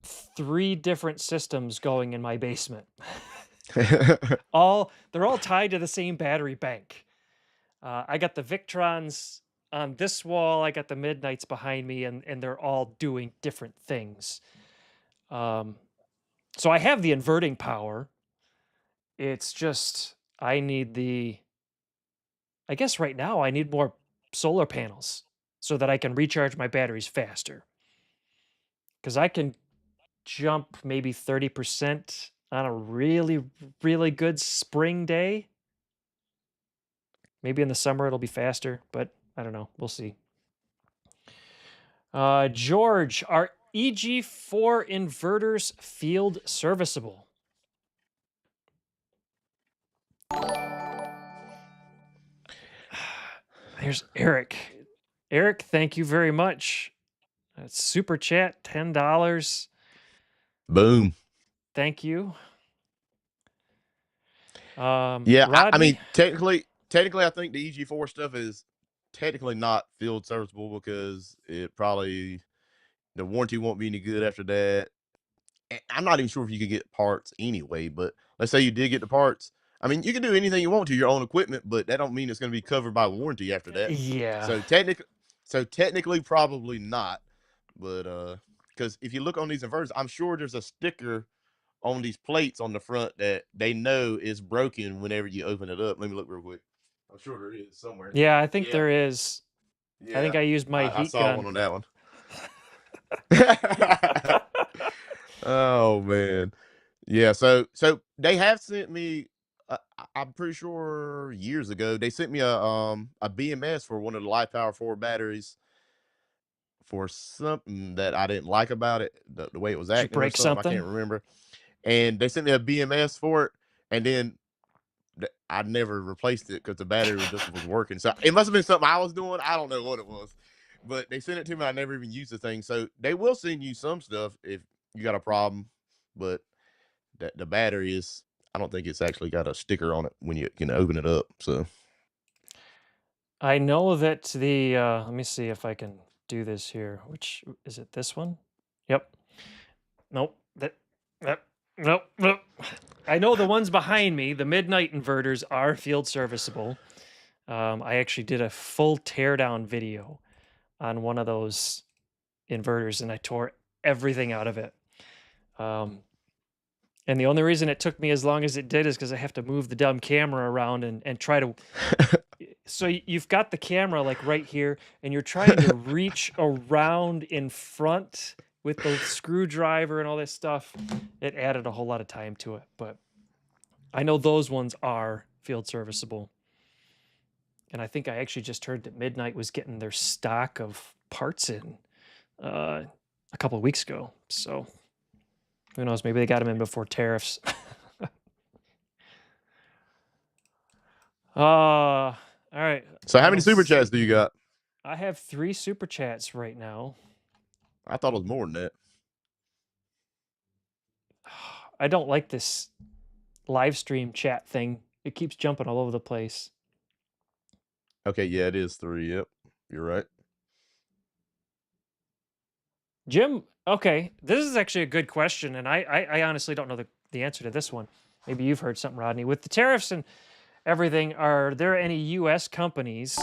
3 different systems going in my basement. They're all tied to the same battery bank. I got the victrons on this wall. I got the midnights behind me, and they're all doing different things. So I have the inverting power. It's just I guess right now I need more solar panels so that I can recharge my batteries faster. Because I can jump maybe 30% on a really, really good spring day. Maybe in the summer it'll be faster, but I don't know. We'll see. George, are EG4 inverters field serviceable? There's Eric. Eric, thank you very much. That's super chat, $10. Boom. Thank you. Yeah, Rodney? I mean, technically, I think the EG4 stuff is technically not field serviceable because the warranty won't be any good after that. And I'm not even sure if you could get parts anyway, but let's say you did get the parts. I mean, you can do anything you want to your own equipment, but that don't mean it's going to be covered by warranty after that. Yeah. So technically, probably not. But because if you look on these inverters, I'm sure there's a sticker on these plates on the front that they know is broken whenever you open it up. Let me look real quick. I'm sure there is somewhere. Yeah, I think there is. Yeah. I think I used my I heat saw gun. one on that one. Oh man. Yeah, so they have sent me I'm pretty sure years ago they sent me a BMS for one of the Life Power 4 batteries for something that I didn't like about it, the way it was Did you acting or break something. I something? can't remember. And they sent me a BMS for it, and then I never replaced it because the battery just was working. So it must have been something I was doing. I don't know what it was, but they sent it to me. I never even used the thing. So they will send you some stuff if you got a problem, but the battery is. I don't think it's actually got a sticker on it when you can open it up. So I know that let me see if I can do this here. Which is it? This one? Yep. Nope. Nope. I know the ones behind me, the midnight inverters, are field serviceable. I actually did a full teardown video on one of those inverters, and I tore everything out of it. And the only reason it took me as long as it did is because I have to move the dumb camera around and try to. So you've got the camera like right here, and you're trying to reach around in front with the screwdriver and all this stuff. It added a whole lot of time to it, but I know those ones are field serviceable. And I think I actually just heard that Midnight was getting their stock of parts in a couple of weeks ago. So who knows? Maybe they got them in before tariffs. All right. So how I many don't super s- chats do you got? I have 3 super chats right now. I thought it was more than that. I don't like this live stream chat thing. It keeps jumping all over the place. Okay, yeah, it is 3. Yep, you're right. Jim, okay, this is actually a good question, and I honestly don't know the answer to this one. Maybe you've heard something, Rodney. With the tariffs and everything, are there any U.S. companies?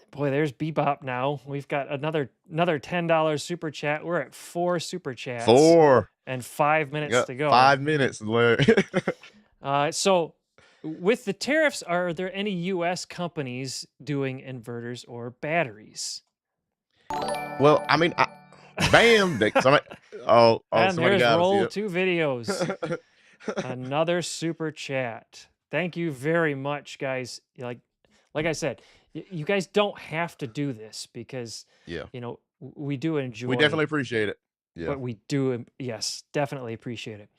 Boy, there's Bebop now. We've got another $10 super chat. We're at 4 super chats 4. and 5 You minutes got to go. 5 minutes, Larry. So, with the tariffs, are there any U.S. companies doing inverters or batteries? Well, I mean, bam! Somebody, And somebody there's got us. roll Yep. 2 videos. Another super chat. Thank you very much, guys. Like I said, you guys don't have to do this because Yeah, we do enjoy. we definitely appreciate it. Yeah. But we do, yes, definitely appreciate it.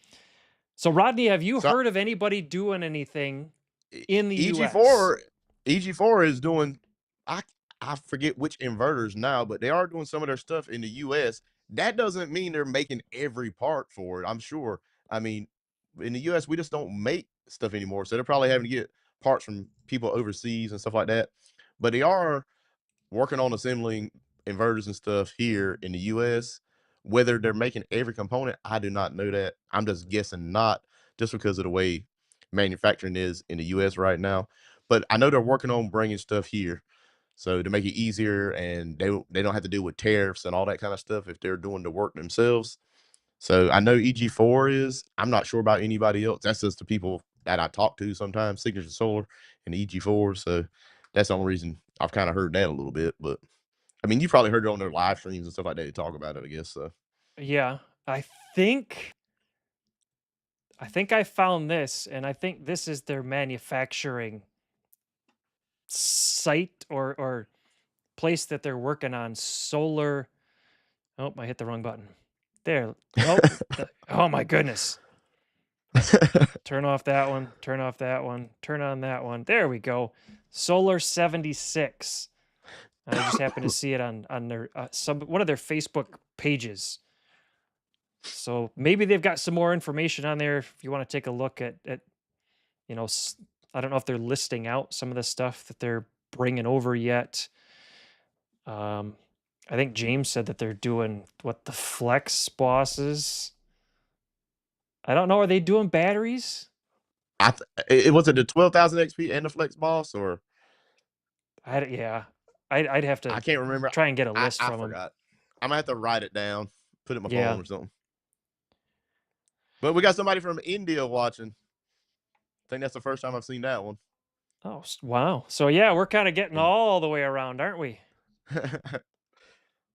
So, Rodney, have you So heard of anybody doing anything in the US? EG4 is doing. I forget which inverters now, but they are doing some of their stuff in the US. That doesn't mean they're making every part for it. I'm sure. I mean, in the US, we just don't make stuff anymore, so they're probably having to get parts from people overseas and stuff like that. But they are working on assembling inverters and stuff here in the US. Whether they're making every component, I do not know that. I'm just guessing not, just because of the way manufacturing is in the US right now. But I know they're working on bringing stuff here, so to make it easier, and they don't have to deal with tariffs and all that kind of stuff if they're doing the work themselves. So I know EG4 is. I'm not sure about anybody else. That's just the people that I talk to sometimes, Signature Solar and EG4. So that's the only reason I've kind of heard that a little bit. But I mean, you probably heard it on their live streams and stuff like that. They talk about it, I guess. So Yeah, I think I found this, and I think this is their manufacturing site or place that they're working on. Solar. Oh, I hit the wrong button. There. Oh, oh my goodness. Turn off that one. Turn off that one. Turn on that one. There we go. Solar 76. I just happened to see it on their one of their Facebook pages. So maybe they've got some more information on there if you want to take a look at I don't know if they're listing out some of the stuff that they're bringing over yet. I think James said that they're doing what the Flex bosses. I don't know. Are they doing batteries? it was it the 12,000 XP and the Flex Boss, or Yeah. I'd have I to can't remember. try and get a list I from them. forgot. I'm gonna have to write it down, put it in my Yeah. phone or something. But we got somebody from India watching. I think that's the first time I've seen that one. Oh, wow. So yeah, we're kind of getting all the way around, aren't we?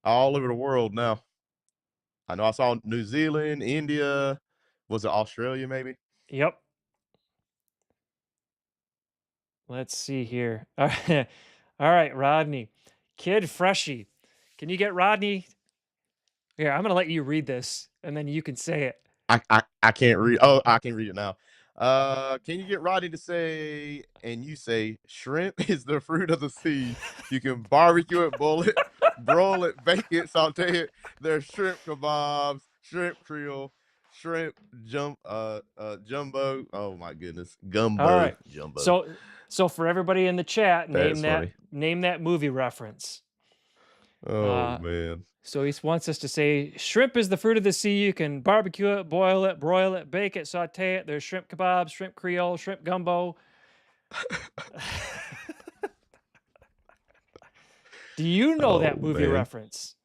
All over the world now. I know I saw New Zealand, India, was it Australia maybe? Yep. Let's see here. All right, all right, Rodney. Kid Freshie. Can you get Rodney? Here, I'm going to let you read this, and then you can say it. I can't read. Oh, I can read it now. Can you get Roddy to say, and you say, shrimp is the fruit of the sea. You can barbecue it, boil it, broil it, bake it, saute it. There's shrimp kebabs, shrimp creole, shrimp jumbo. Oh my goodness, gumbo All right. jumbo. So for everybody in the chat, That's funny. name that movie reference. Oh man. So he wants us to say, shrimp is the fruit of the sea. You can barbecue it, boil it, broil it, bake it, saute it. There's shrimp kebabs, shrimp creole, shrimp gumbo. Do you know that movie reference?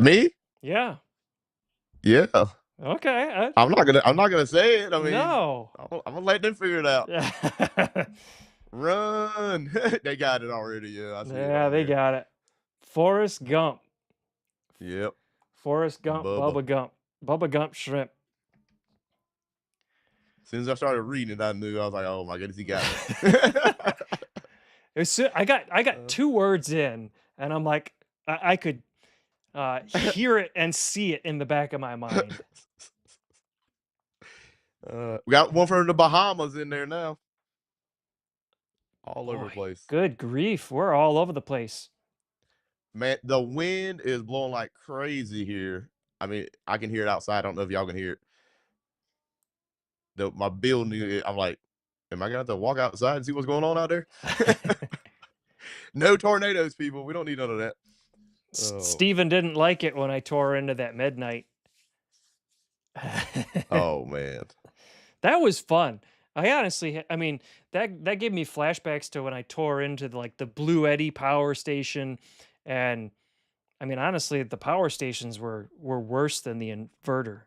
Me? Yeah. Yeah. Okay. I'm not gonna say it. I mean, no. I'm gonna let them figure it out. Run! They got it already. Yeah, I see yeah, they got it. Forrest Gump. Yep. Forrest Gump, Bubba Gump. Bubba Gump shrimp. As soon as I started reading it, I knew. I was like, "Oh my goodness, he got it." I got 2 words in, and I'm like, I could hear it and see it in the back of my mind. We got one from the Bahamas in there now. All over the Boy, place. good grief. We're all over the place. Man, the wind is blowing like crazy here. I mean, I can hear it outside. I don't know if y'all can hear it. My building, I'm like, am I gonna have to walk outside and see what's going on out there? No tornadoes, people. We don't need none of that. Oh, Steven didn't like it when I tore into that midnight. oh man. That was fun. I honestly, I mean, that gave me flashbacks to when I tore into like the Blue Eddy power station, and I mean, honestly, the power stations were worse than the inverter,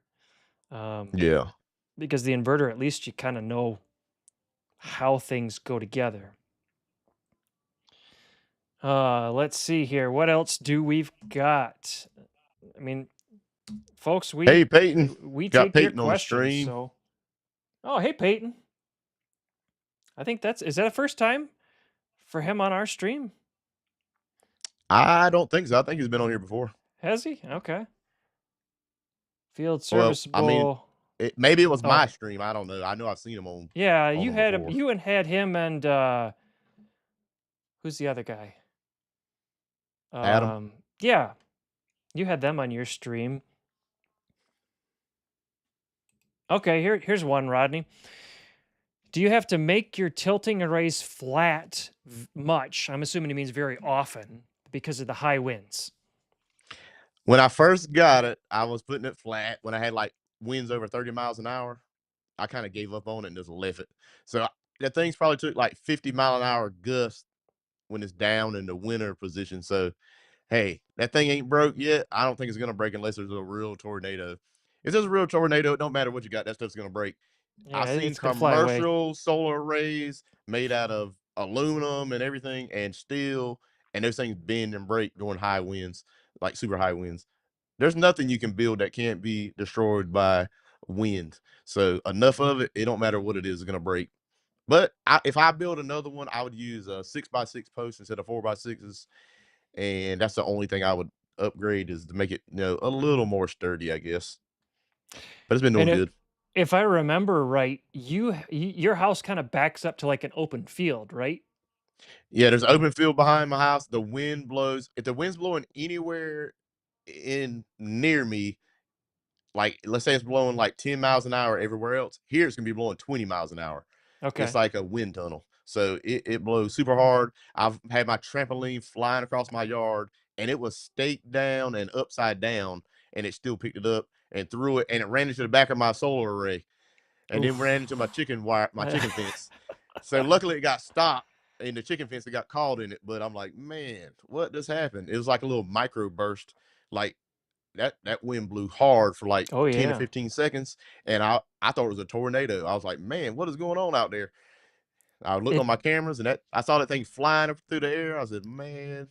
Yeah. because the inverter, at least you kind of know how things go together. Let's see here. What else do we've got? I mean, folks, Hey, Peyton. we Got take your Peyton on the questions. stream. So, oh, hey, Peyton. I think is that a first time for him on our stream? I don't think so. I think he's been on here before. Has he? Okay. Field Well, I mean, serviceable. maybe it was Oh. my stream. I don't know. I know I've seen him on. Yeah, on you them had before. you had him and who's the other guy? Adam? Yeah, you had them on your stream. Okay, here's one, Rodney. Do you have to make your tilting arrays flat much? I'm assuming it means very often because of the high winds. When I first got it, I was putting it flat. When I had like winds over 30 miles an hour, I kind of gave up on it and just left it. So the things probably took like 50-mile-an-hour gusts when it's down in the winter position. So, hey, that thing ain't broke yet. I don't think it's going to break unless there's a real tornado. If there's a real tornado, it don't matter what you got, that stuff's going to break. Yeah, I've seen it's gonna fly away. commercial solar arrays made out of aluminum and everything and steel, and those things bend and break during high winds, like super high winds. There's nothing you can build that can't be destroyed by wind. So enough of it, it don't matter what it is going to break. But if I build another one, I would use a 6x6 post instead of 4x6s, and that's the only thing I would upgrade is to make it, a little more sturdy, I guess. But it's been doing good. If I remember right, your house kind of backs up to like an open field, right? Yeah, there's an open field behind my house. The wind blows. If the wind's blowing anywhere in near me, like let's say it's blowing like 10 miles an hour everywhere else, here it's gonna be blowing 20 miles an hour. Okay. It's like a wind tunnel. So it blows super hard. I've had my trampoline flying across my yard and it was staked down and upside down, and it still picked it up and threw it, and it ran into the back of my solar array and then ran into my chicken fence. So luckily it got stopped and the chicken fence that got caught in it. But I'm like, man, what just happened? It was like a little micro burst. Like that wind blew hard for like 10 to 15 seconds. And I thought it was a tornado. I was like, man, what is going on out there? I looked on my cameras and I saw that thing flying up through the air. I said, man,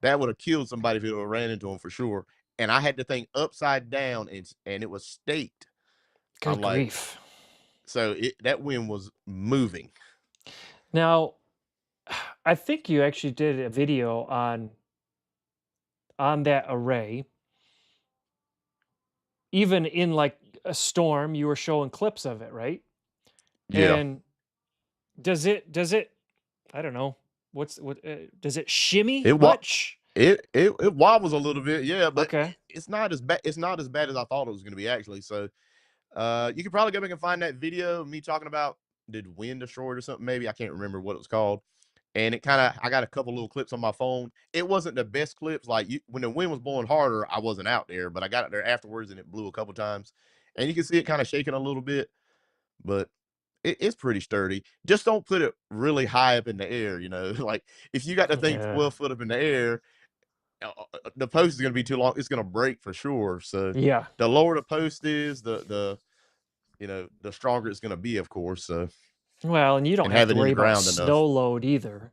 that would have killed somebody if it would have ran into them for sure. And I had the thing upside down and it was staked. Good grief. So that wind was moving. Now, I think you actually did a video on that array. Even in like a storm, you were showing clips of it, right? Yeah. And does it I don't know. Does it shimmy much? It wobbles a little bit, yeah, but Okay. it's not as bad. It's not as bad as I thought it was going to be, actually. So, you could probably go back and find that video of me talking about did wind destroy it or something. Maybe I can't remember what it was called. And I got a couple little clips on my phone. It wasn't the best clips. Like when the wind was blowing harder, I wasn't out there, but I got it there afterwards and it blew a couple times, and you can see it kind of shaking a little bit, but it's pretty sturdy. Just don't put it really high up in the air. Like if you got the thing 12 foot up in the air, the post is going to be too long. It's going to break for sure. So yeah, the lower the post is, the stronger it's going to be, of course. So well, and you don't have to worry about snow load either.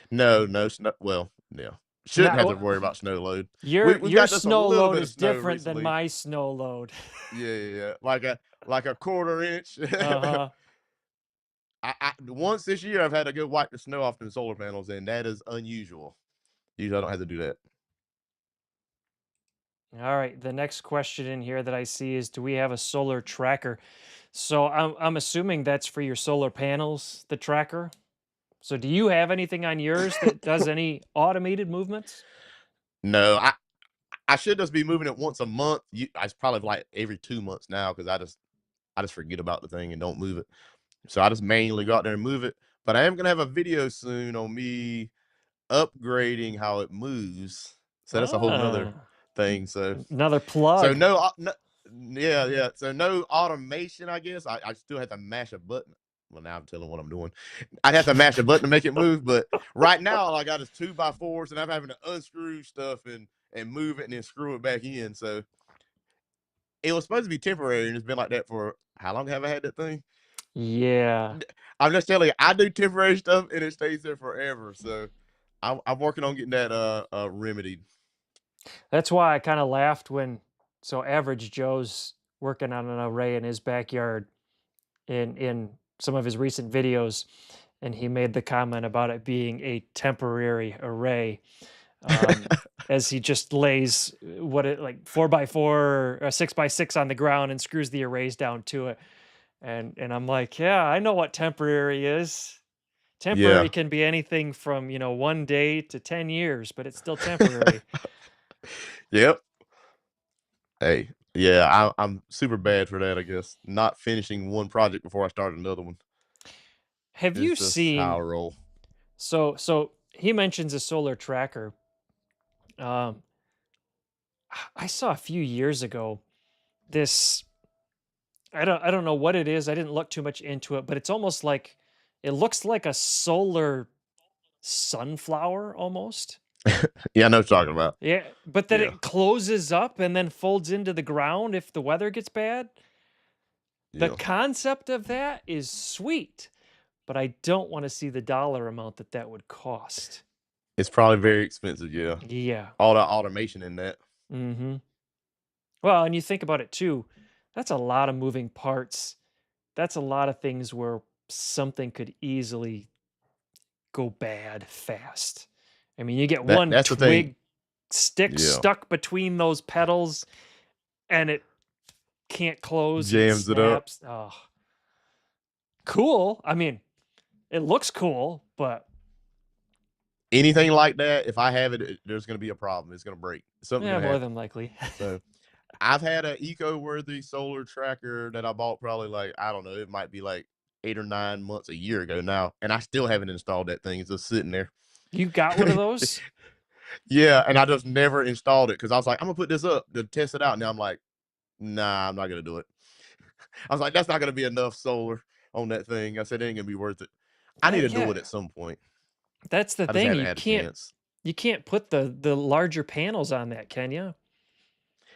No, snow. Well, yeah, shouldn't have to worry about snow load. Your snow load is different than my snow load. Yeah, like a quarter inch. Uh-huh. Once this year I've had to go wipe the snow off the solar panels, and that is unusual. Usually I don't have to do that. All right. The next question in here that I see is, do we have a solar tracker? So I'm assuming that's for your solar panels, the tracker. So do you have anything on yours that does any automated movements? No, I should just be moving it once a month. It's probably like every 2 months now because I just forget about the thing and don't move it. So I just manually go out there and move it. But I am gonna have a video soon on me upgrading how it moves. So that's a whole nother Ah, thing. So another so plug. no, yeah, yeah. So no automation, I guess. I still have to mash a button. Well, now I'm telling what I'm doing. I have to mash a button to make it move. But right now, all I got is 2x4s, and I'm having to unscrew stuff and move it and then screw it back in. So it was supposed to be temporary, and it's been like that for how long have I had that thing? Yeah. I'm just telling you, I do temporary stuff and it stays there forever. So I'm working on getting that remedied. That's why I kind of laughed when Average Joe's working on an array in his backyard in some of his recent videos, and he made the comment about it being a temporary array, um, as he just lays what it like 4x4 or 6x6 on the ground and screws the arrays down to it. And I'm like, yeah, I know what temporary is. Yeah. Temporary can be anything from 1 day to 10 years, but it's still temporary. Yep. Hey, yeah, I'm super bad for that, I guess. Not finishing one project before I start another one. Have you It's just how I seen? roll. So he mentions a solar tracker. Um, I saw a few years ago this. I don't know what it is. I didn't look too much into it, but it's almost like it looks like a solar sunflower almost. Yeah, I know what you're talking about. Yeah, but then Yeah. it closes up and then folds into the ground if the weather gets bad. The Yeah. concept of that is sweet, but I don't want to see the dollar amount that that would cost. It's probably very expensive, yeah. Yeah. All the automation in that. Mm-hmm. Well, and you think about it too, that's a lot of moving parts. That's a lot of things where something could easily go bad fast. I mean, you get one That's the thing. twig stick Yeah. stuck between those petals and it can't close and it Jams it up. snaps. Oh, cool. I mean, it looks cool, but Anything like that, if I have it, there's gonna be a problem. It's gonna break. Something's yeah, gonna more happen. than likely. So I've had an eco-worthy solar tracker that I bought probably like, I don't know, it might be like 8 or 9 months, a year ago now, and I still haven't installed that thing. It's just sitting there. You got one of those? Yeah, and I just never installed it because I was like, I'm gonna put this up to test it out. Now I'm like, nah, I'm not gonna do it. I was like, that's not gonna be enough solar on that thing. I said it ain't gonna be worth it. I need to do Yeah, it at some point. that's the I just thing. haven't You had a can't chance. you can't put the larger panels on that, can you?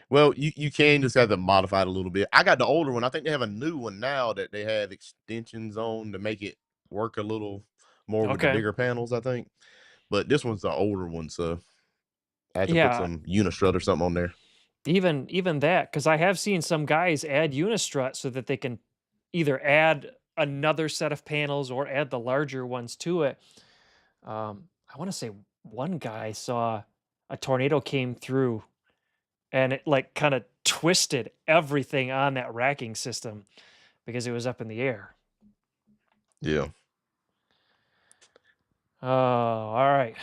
Well, you can just have to modify it a little bit. I got the older one. I think they have a new one now that they have extensions on to make it work a little more with the Okay. bigger panels, I think. But this one's the older one, so I had to put Yeah, some Unistrut or something on there. even that, because I have seen some guys add Unistrut so that they can either add another set of panels or add the larger ones to it. I want to say one guy saw a tornado came through and it like kind of twisted everything on that racking system because it was up in the air. Yeah. Oh, all right.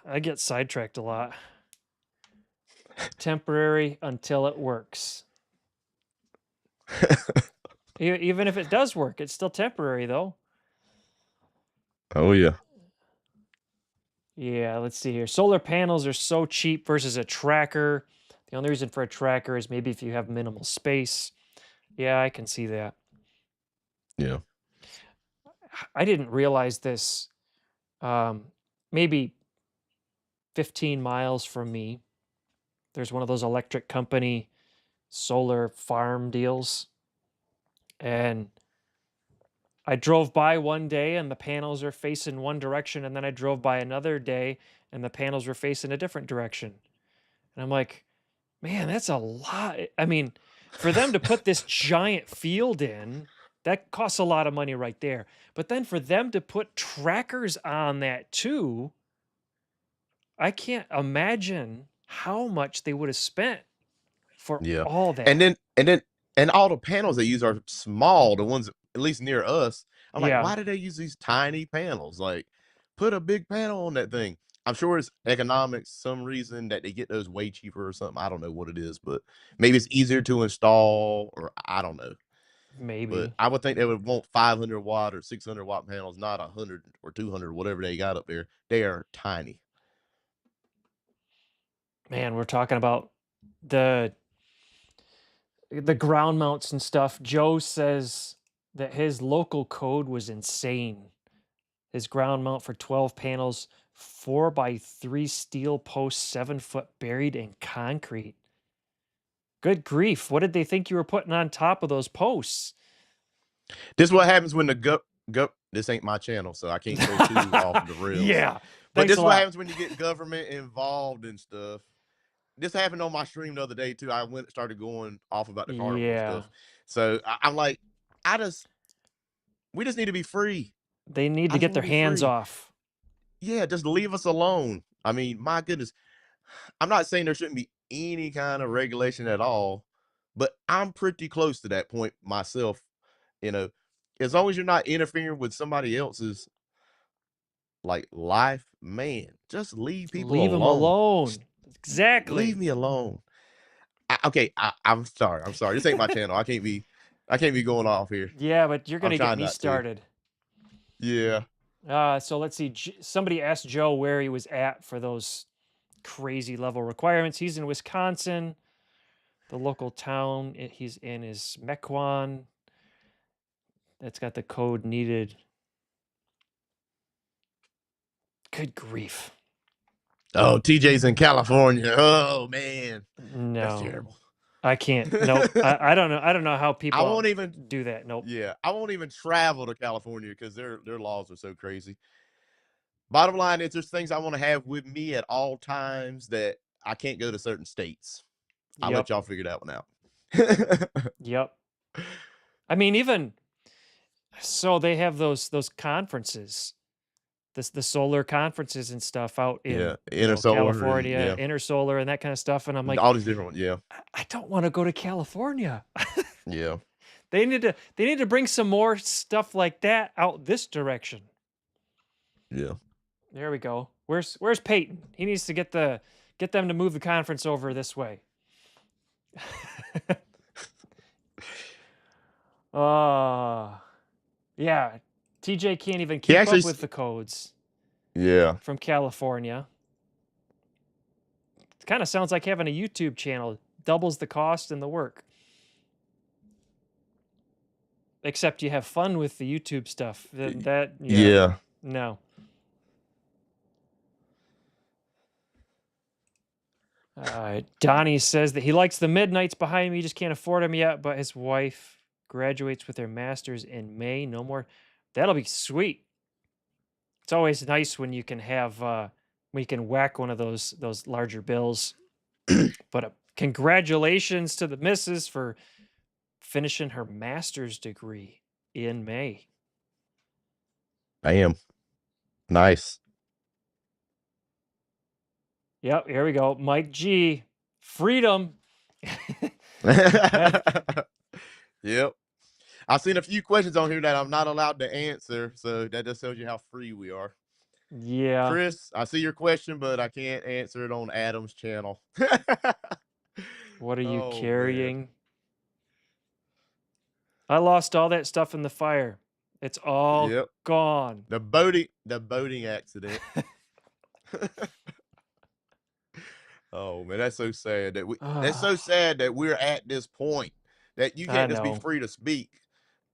I get sidetracked a lot. Temporary until it works. Even if it does work, it's still temporary though. Oh yeah. Yeah, let's see here. Solar panels are so cheap versus a tracker. The only reason for a tracker is maybe if you have minimal space. Yeah, I can see that. Yeah. I didn't realize this. Maybe 15 miles from me, there's one of those electric company solar farm deals. And I drove by one day and the panels are facing one direction. And then I drove by another day and the panels were facing a different direction. And I'm like, man, that's a lot. I mean, for them to put this giant field in, that costs a lot of money right there. But then for them to put trackers on that too, I can't imagine how much they would have spent. for Yeah. all that. And all the panels they use are small, the ones at least near us. I'm like, Yeah. why do they use these tiny panels? Like, put a big panel on that thing. I'm sure it's economics, some reason that they get those way cheaper or something. I don't know what it is, but maybe it's easier to install, or I don't know. Maybe. But I would think they would want 500 watt or 600 watt panels, not 100 or 200, whatever they got up there. They are tiny. Man, we're talking about the ground mounts and stuff. Joe says that his local code was insane. His ground mount for 12 panels, 4x3 steel posts, 7 foot buried in concrete. Good grief. What did they think you were putting on top of those posts? This is what happens when the this ain't my channel, so I can't go too off the rails. Yeah. But this Thanks is a what lot. happens when you get government involved and stuff. This happened on my stream the other day too. I started going off about the carnival Yeah. stuff. So I'm like, we just need to be free. They need to I get just their wanna be hands free. off. Yeah, just leave us alone. I mean, my goodness. I'm not saying there shouldn't be any kind of regulation at all, but I'm pretty close to that point myself. You know, as long as you're not interfering with somebody else's like life, man, just leave people Leave them alone. alone. Exactly. Leave me alone. I'm sorry. This ain't my channel. I can't be going off here. Yeah, but you're I'm gonna get trying me not to. started. Yeah. So let's see. Somebody asked Joe where he was at for those crazy level requirements. He's in Wisconsin. The local town he's in is Mequon. That's got the code needed. Good grief. Oh, TJ's in California. Oh man. That's No, terrible. I can't. Nope. I don't know. I don't know how people I won't even do that. Nope. Yeah, I won't even travel to California because their laws are so crazy. Bottom line is there's things I want to have with me at all times that I can't go to certain states. I'll let Yep. y'all figure that one out. Yep. I mean, even so, they have those conferences, the solar conferences and stuff out in Yeah, Inner Solar and California, yeah, Inner Solar, and that kind of stuff. And I'm like, all these different ones. Yeah, I don't want to go to California. yeah. They need to bring some more stuff like that out this direction. Yeah. There we go. Where's Peyton? He needs to get them to move the conference over this way. Yeah. TJ can't even keep up with the codes. Yeah. From California. It kind of sounds like having a YouTube channel. Doubles the cost and the work. Except you have fun with the YouTube stuff. Yeah. No. Donnie says that he likes the Midnights behind me. He just can't afford them yet. But his wife graduates with her master's in May. No more. That'll be sweet. It's always nice when you can have when you can whack one of those larger bills. But congratulations to the missus for finishing her master's degree in May. Bam. Nice. Yep, here we go. Mike G. Freedom. Yep. I've seen a few questions on here that I'm not allowed to answer, so that just tells you how free we are. Yeah. Chris, I see your question, but I can't answer it on Adam's channel. What are you Oh, carrying? man. I lost all that stuff in the fire. It's all Yep. gone. The boating accident. Oh man, that's so sad that that's so sad that we're at this point that you can't just be free to speak.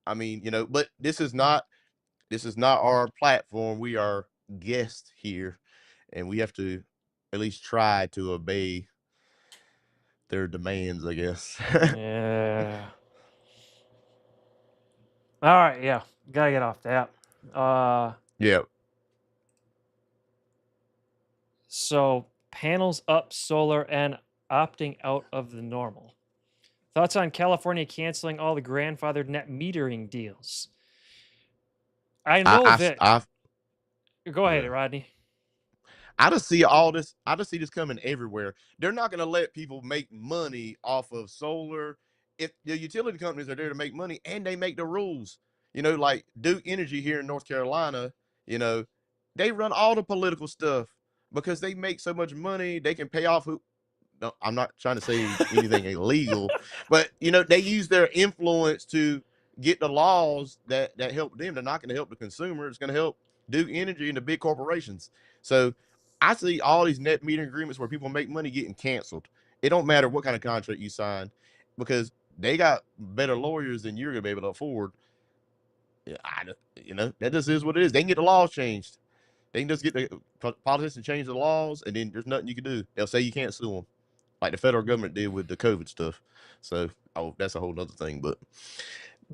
I mean, but this is not our platform. We are guests here, and we have to at least try to obey their demands, I guess. Yeah. All right, yeah. Gotta get off that. Yeah. So panels up, solar, and opting out of the normal. Thoughts on California canceling all the grandfathered net metering deals? I know that. Go ahead, Rodney. I just see all this. I just see this coming everywhere. They're not going to let people make money off of solar. If the utility companies are there to make money and they make the rules, like Duke Energy here in North Carolina, you know, they run all the political stuff because they make so much money. They can pay off who. No, I'm not trying to say anything illegal, but they use their influence to get the laws that help them. They're not going to help the consumer. It's going to help Duke Energy and the big corporations. So I see all these net metering agreements where people make money getting canceled. It don't matter what kind of contract you sign because they got better lawyers than you're going to be able to afford. Yeah, that just is what it is. They can get the laws changed. They can just get the politicians change the laws, and then there's nothing you can do. They'll say you can't sue them, like the federal government did with the COVID stuff. So, that's a whole other thing. But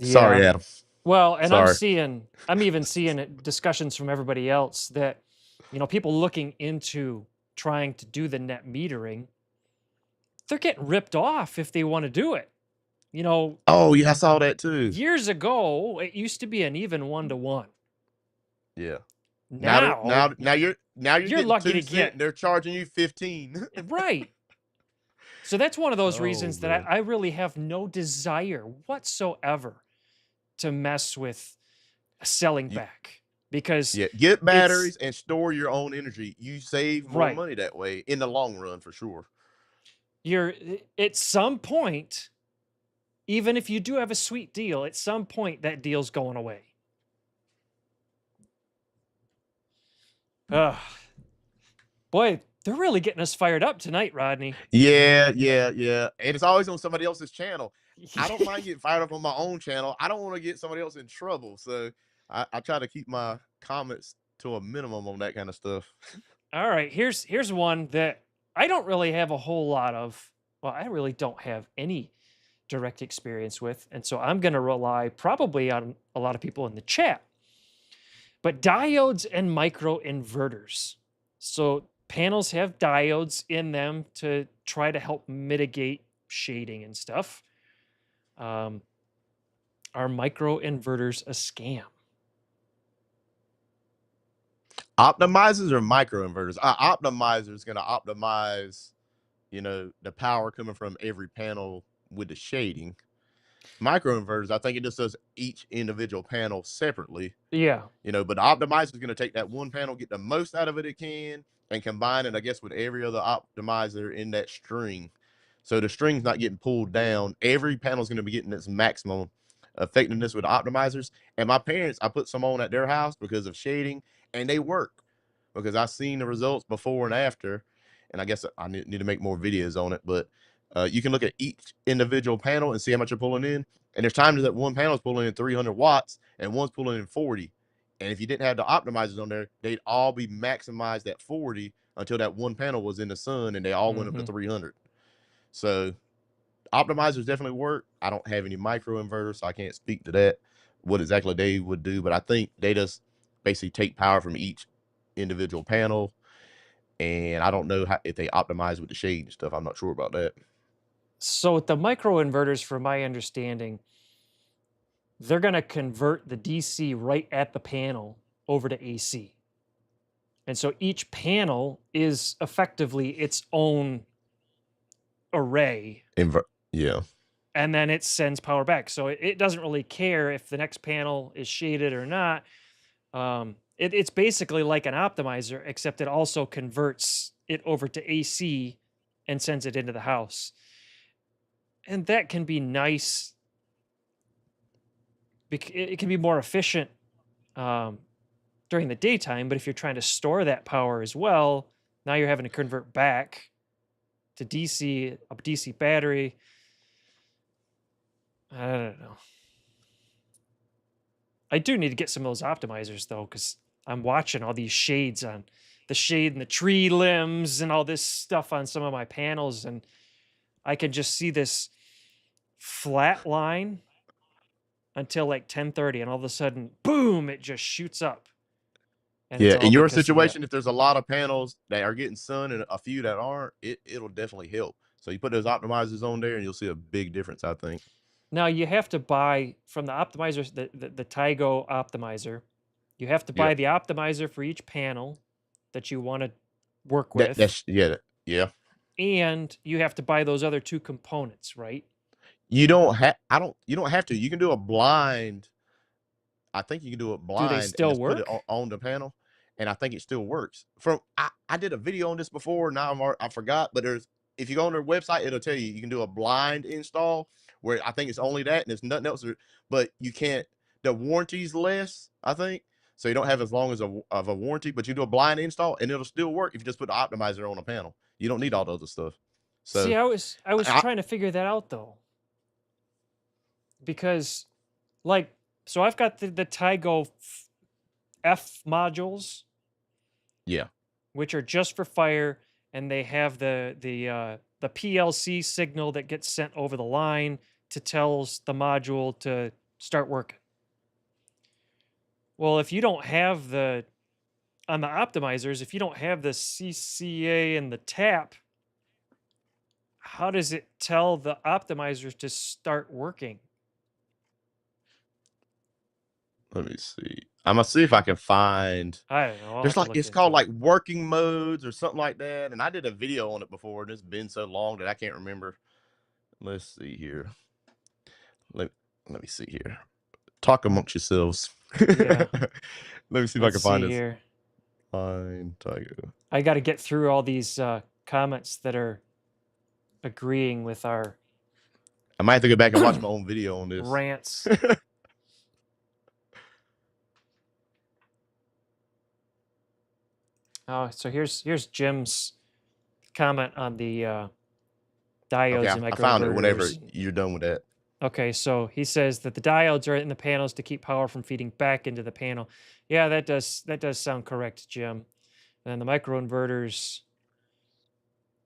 sorry, Yeah. Adam. Well, and Sorry. I'm even seeing discussions from everybody else that, people looking into trying to do the net metering, they're getting ripped off if they want to do it. Oh yeah, I saw that too. Years ago, it used to be an even 1-to-1. Yeah. Now you're getting lucky to 2 cents, get and they're charging you 15. right. So that's one of those reasons that man. I really have no desire whatsoever to mess with selling back, because Yeah, get batteries and store your own energy. You save more Right. money that way in the long run for sure. you're at some point, even if you do have a sweet deal, at some point that deal's going away. Ugh. Boy, they're really getting us fired up tonight, Rodney. Yeah. And it's always on somebody else's channel. I don't mind getting fired up on my own channel. I don't want to get somebody else in trouble. So I try to keep my comments to a minimum on that kind of stuff. All right, here's one that I don't really have a whole lot of. Well, I really don't have any direct experience with, and so I'm going to rely probably on a lot of people in the chat. But diodes and microinverters. So panels have diodes in them to try to help mitigate shading and stuff. Are microinverters a scam? Optimizers or microinverters? Optimizer is going to optimize, the power coming from every panel with the shading. Microinverters, I think it just does each individual panel separately. Yeah. But the optimizer is going to take that one panel, get the most out of it can, and combine it, I guess, with every other optimizer in that string. So the string's not getting pulled down. Every panel is going to be getting its maximum effectiveness with optimizers. And my parents, I put some on at their house because of shading, and they work because I've seen the results before and after. And I guess I need to make more videos on it. But you can look at each individual panel and see how much you're pulling in. And there's times that one panel is pulling in 300 watts and one's pulling in 40. And if you didn't have the optimizers on there, they'd all be maximized at 40 until that one panel was in the sun and they all went up to 300. So optimizers definitely work. I don't have any microinverters, so I can't speak to that, what exactly they would do. But I think they just basically take power from each individual panel. And I don't know if they optimize with the shade and stuff. I'm not sure about that. So with the microinverters, from my understanding, they're going to convert the DC right at the panel over to AC. And so each panel is effectively its own array. Yeah. And then it sends power back. So it doesn't really care if the next panel is shaded or not. It's basically like an optimizer, except it also converts it over to AC and sends it into the house. And that can be nice. It can be more efficient during the daytime, but if you're trying to store that power as well, now you're having to convert back to DC, a DC battery. I don't know. I do need to get some of those optimizers though, because I'm watching all these shades on the shade and the tree limbs and all this stuff on some of my panels, and I can just see this flat line until like 10:30, and all of a sudden, boom, it just shoots up. And yeah, in your because of that. situation, if there's a lot of panels that are getting sun and a few that aren't, it'll definitely help. So you put those optimizers on there and you'll see a big difference, I think. Now you have to buy from the optimizers, the Tygo optimizer. You have to buy the optimizer for each panel that you want to work with. That's yeah. And you have to buy those other 2 components, right? You don't have. You don't have to. You can do a blind. I think you can do it Do they blind and still just put it work? on the panel, and I think it still works. I did a video on this before. Now I forgot, but if you go on their website, it'll tell you can do a blind install where I think it's only that and there's nothing else. But you can't. The warranty's less, I think, so you don't have as long as of a warranty. But you do a blind install and it'll still work if you just put the optimizer on a panel. You don't need all the other stuff. See, So I was I, trying to figure that out though. Because like so I've got the Tigo F modules, yeah. which are just for fire, and they have the PLC signal that gets sent over the line to tells the module to start working. Well, if you don't have on the optimizers, if you don't have the CCA and the tap, how does it tell the optimizers to start working? Let me see. I'm gonna see if I can find. I don't know. I'll There's have to like look it's into called it. like working modes or something like that, and I did a video on it before, and it's been so long that I can't remember. Let's see here. Let Let me see here. Talk amongst yourselves. Yeah. Let me see if I Let's can find see this. here. Find Tiger. I got to get through all these comments that are agreeing with our I might have to go back and watch my own video on this. rants. Oh, so here's Jim's comment on the diodes Okay, and I found it whenever microinverters. you're done with that. Okay, so he says that the diodes are in the panels to keep power from feeding back into the panel. Yeah, that does sound correct, Jim. And the microinverters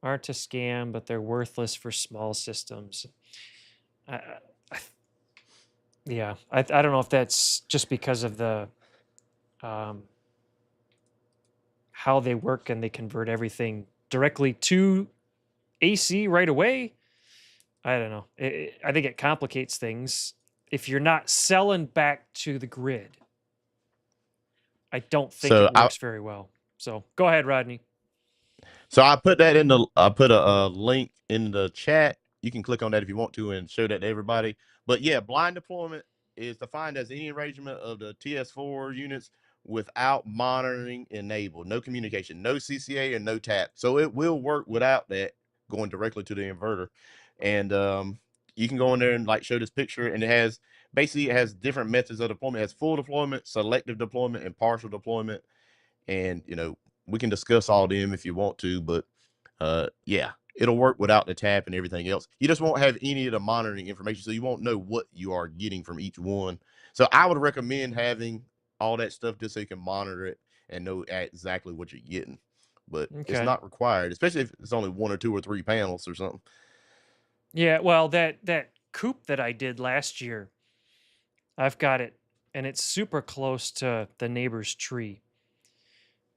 aren't a scam, but they're worthless for small systems. Yeah, I don't know if that's just because of the how they work and they convert everything directly to AC right away. I don't know. I think it complicates things. If you're not selling back to the grid, I don't think So it works very well. So go ahead, Rodney. So I put that I put a link in the chat. You can click on that if you want to and show that to everybody. But yeah, blind deployment is defined as any arrangement of the TS4 units without monitoring enabled, no communication, no CCA and no tap. So it will work without that going directly to the inverter. And you can go in there and like show this picture, and it has different methods of deployment. It has full deployment, selective deployment, and partial deployment. And we can discuss all them if you want to, but yeah, it'll work without the tap and everything else. You just won't have any of the monitoring information, so you won't know what you are getting from each one. So I would recommend having all that stuff just so you can monitor it and know exactly what you're getting. But it's not required, especially if it's only 1 or 2 or 3 panels or something. Yeah, well, that coupe that I did last year, I've got it, and it's super close to the neighbor's tree.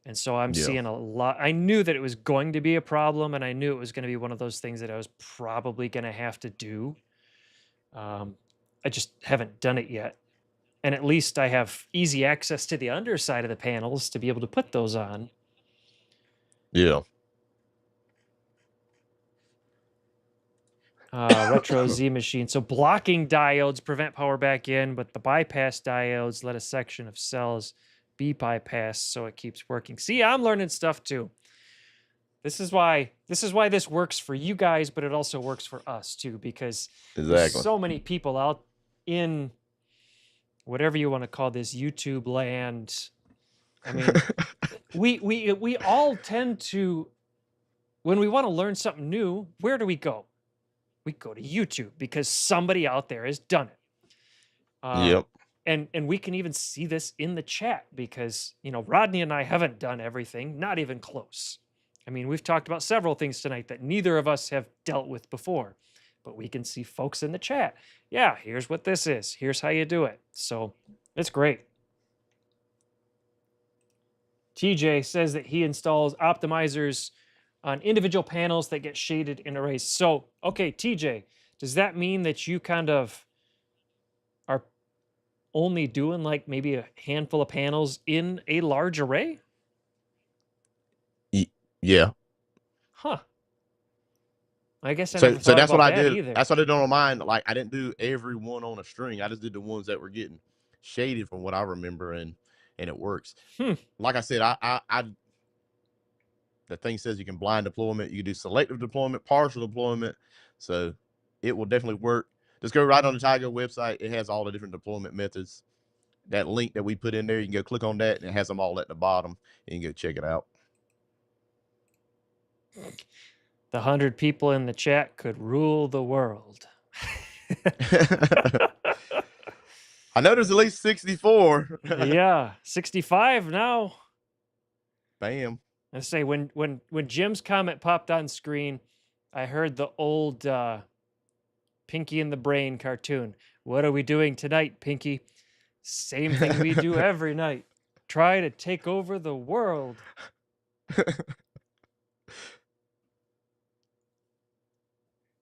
And so I'm seeing a lot. I knew that it was going to be a problem, and I knew it was going to be one of those things that I was probably going to have to do. I just haven't done it yet. And at least I have easy access to the underside of the panels to be able to put those on. Yeah. Retro Z machine. So blocking diodes prevent power back in, but the bypass diodes let a section of cells be bypassed so it keeps working. See, I'm learning stuff too. This is why this works for you guys, but it also works for us too, because there's so many people out in whatever you want to call this YouTube land. I mean, we all tend to, when we want to learn something new, where do we go? We go to YouTube because somebody out there has done it. Yep. And we can even see this in the chat because, Rodney and I haven't done everything, not even close. I mean, we've talked about several things tonight that neither of us have dealt with before, but we can see folks in the chat. Yeah, here's what this is. Here's how you do it. So it's great. TJ says that he installs optimizers on individual panels that get shaded in arrays. So, okay, TJ, does that mean that you kind of are only doing like maybe a handful of panels in a large array? Yeah. Huh. I guess I So never thought that's what about I that did. either. That's what I did on mine. Like I didn't do every one on a string. I just did the ones that were getting shaded from what I remember, and it works. Hmm. Like I said, I the thing says you can blind deployment, you can do selective deployment, partial deployment. So it will definitely work. Just go right on the Tigo website. It has all the different deployment methods. That link that we put in there, you can go click on that, and it has them all at the bottom. And you can go check it out. The 100 people in the chat could rule the world. I know there's at least 64. Yeah, 65 now. Bam. I say when Jim's comment popped on screen, I heard the old Pinky and the Brain cartoon. What are we doing tonight, Pinky? Same thing we do every night. Try to take over the world.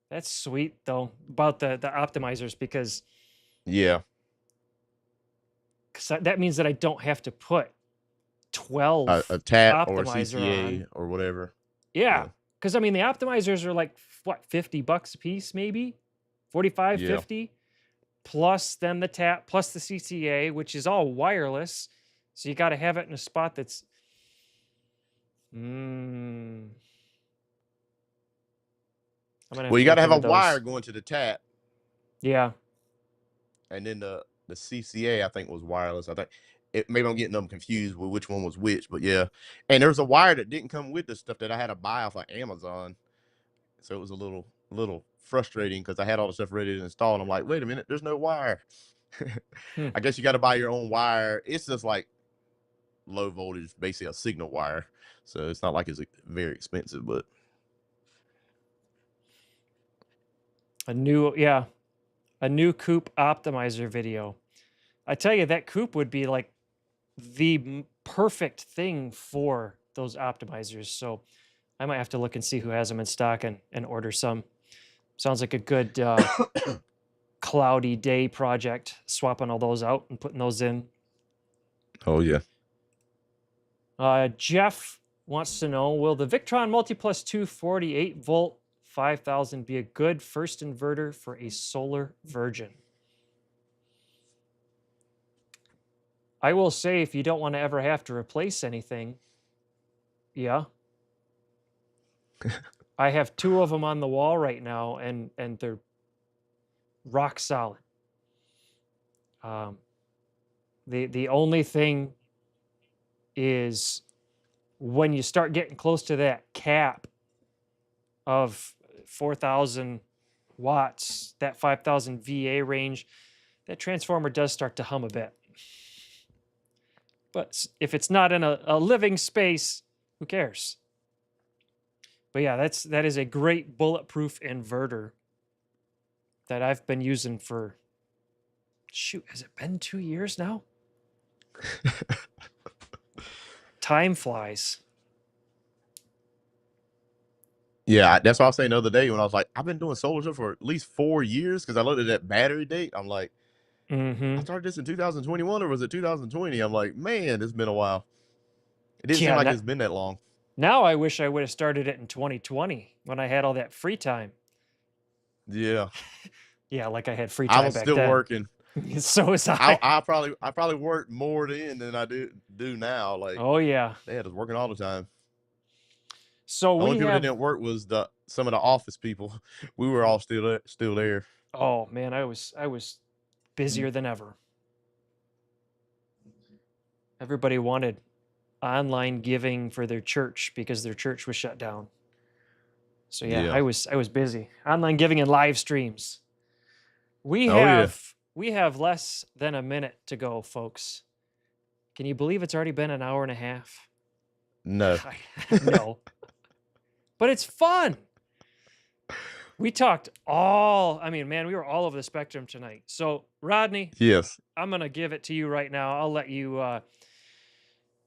That's sweet though about the optimizers because Yeah. that means that I don't have to put 12 A TAP or a optimizer CCA on. or whatever. Yeah, because I mean the optimizers are like what, $50 a piece, maybe 45, Yeah. 50, plus then the tap, plus the CCA, which is all wireless. So you got to have it in a spot that's. Well, you got to have a wire going to the tap, Yeah. and then the CCA I think was wireless. I think maybe I'm getting them confused with which one was which, but yeah. And there's a wire that didn't come with the stuff that I had to buy off of Amazon, so it was a little frustrating because I had all the stuff ready to install, and I'm like, wait a minute, there's no wire. I guess you got to buy your own wire. It's just like low voltage, basically a signal wire, so it's not like it's very expensive, but A new coupe optimizer video. I tell you, that coupe would be like the perfect thing for those optimizers. So I might have to look and see who has them in stock and order some. Sounds like a good cloudy day project, swapping all those out and putting those in. oh yeah. Jeff wants to know, will the Victron Multiplus 248 volt 5000 be a good first inverter for a solar virgin? I will say, if you don't want to ever have to replace anything, yeah. I have 2 of them on the wall right now, and they're rock solid. The only thing is when you start getting close to that cap of 4,000 watts, that 5,000 VA range, that transformer does start to hum a bit. But if it's not in a living space, who cares? But yeah, that is a great bulletproof inverter that I've been using for, shoot, has it been 2 years now? Time flies. Yeah, that's what I was saying the other day when I was like, I've been doing solar stuff for at least 4 years because I looked at that battery date. I'm like, I started this in 2021 or was it 2020? I'm like, man, it's been a while. It didn't seem like it's been that long. Now I wish I would have started it in 2020 when I had all that free time. Yeah. Yeah, like I had free time I was back still then. working. So is I. I probably worked more then than I do now. Like, oh yeah, they had us working all the time. So The only people have. that didn't work was some of the office people. We were all still there. Oh man, I was busier than ever. Everybody wanted online giving for their church because their church was shut down. So yeah. I was busy. Online giving and live streams. We have less than a minute to go, folks. Can you believe it's already been an hour and a half? No. No. But it's fun. We talked we were all over the spectrum tonight. So, Rodney, Yes. I'm going to give it to you right now. I'll let you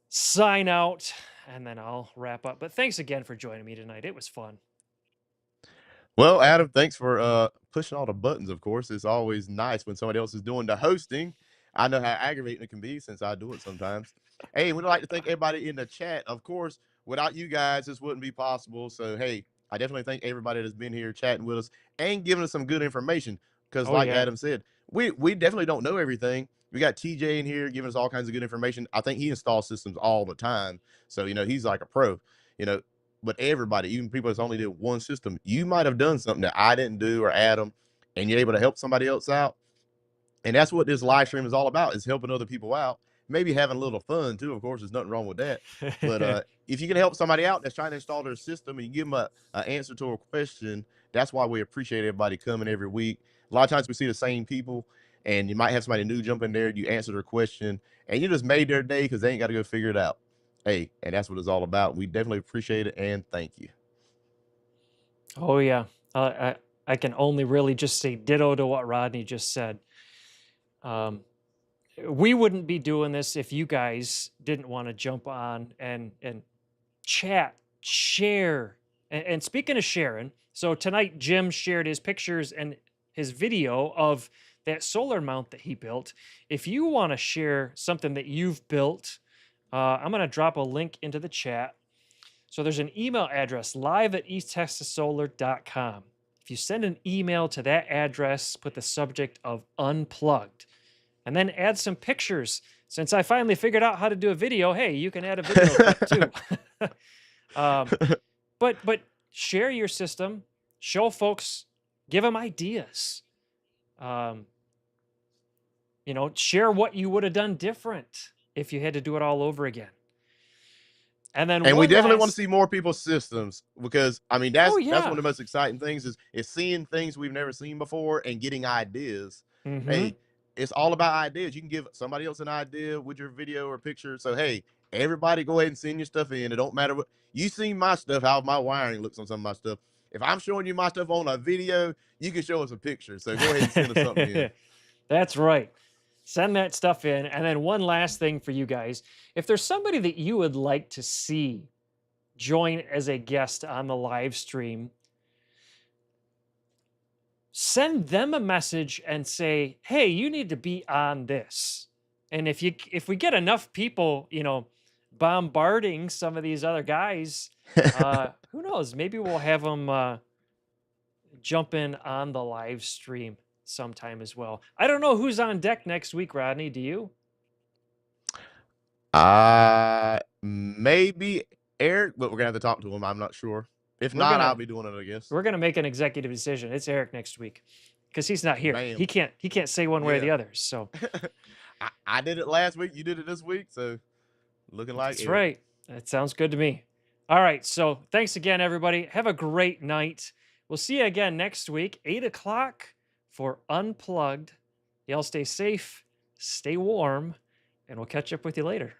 sign out, and then I'll wrap up. But thanks again for joining me tonight. It was fun. Well, Adam, thanks for pushing all the buttons, of course. It's always nice when somebody else is doing the hosting. I know how aggravating it can be since I do it sometimes. Hey, we'd like to thank everybody in the chat. Of course, without you guys, this wouldn't be possible. So, hey, I definitely thank everybody that's been here chatting with us and giving us some good information. Because, Oh like yeah. Adam said, we definitely don't know everything. We got TJ in here giving us all kinds of good information. I think he installs systems all the time. So, he's like a pro, you know, but everybody, even people that's only did one system, you might have done something that I didn't do or Adam, and you're able to help somebody else out. And that's what this live stream is all about, is helping other people out. Maybe having a little fun too, of course, there's nothing wrong with that. But if you can help somebody out that's trying to install their system and you give them a answer to a question, that's why we appreciate everybody coming every week. A lot of times we see the same people, and you might have somebody new jump in there, you answer their question, and you just made their day because they ain't got to go figure it out. Hey, and that's what it's all about. We definitely appreciate it, and thank you. Oh yeah. I can only really just say ditto to what Rodney just said. We wouldn't be doing this if you guys didn't want to jump on and chat, share. And speaking of sharing, so tonight Jim shared his pictures and his video of that solar mount that he built. If you want to share something that you've built, I'm going to drop a link into the chat. So there's an email address, live@easttexassolar.com. If you send an email to that address, put the subject of Unplugged, and then add some pictures. Since I finally figured out how to do a video, hey, you can add a video clip too. But share your system, show folks, give them ideas. Share what you would have done different if you had to do it all over again. And then And we definitely want to last, see more people's systems, because that's oh one yeah, of the most exciting things is seeing things we've never seen before and getting ideas. mm-hmm. Hey, it's all about ideas. You can give somebody else an idea with your video or picture. So hey, everybody go ahead and send your stuff in. It don't matter what you see my stuff, how my wiring looks on some of my stuff. If I'm showing you my stuff on a video, you can show us a picture. So go ahead and send us something in. That's right. Send that stuff in. And then one last thing for you guys. If there's somebody that you would like to see join as a guest on the live stream, send them a message and say, hey, you need to be on this. And if we get enough people, bombarding some of these other guys, who knows? Maybe we'll have them jump in on the live stream sometime as well. I don't know who's on deck next week, Rodney. Do you? Maybe Eric, but we're gonna have to talk to him. I'm not sure. If not, I'll be doing it, I guess. We're gonna make an executive decision. It's Eric next week because he's not here. Bam. He can't say one way or the other. So I did it last week. You did it this week. So looking like that's Eric. right. That sounds good to me. All right. So thanks again, everybody. Have a great night. We'll see you again next week, 8 o'clock for Unplugged. Y'all stay safe, stay warm, and we'll catch up with you later.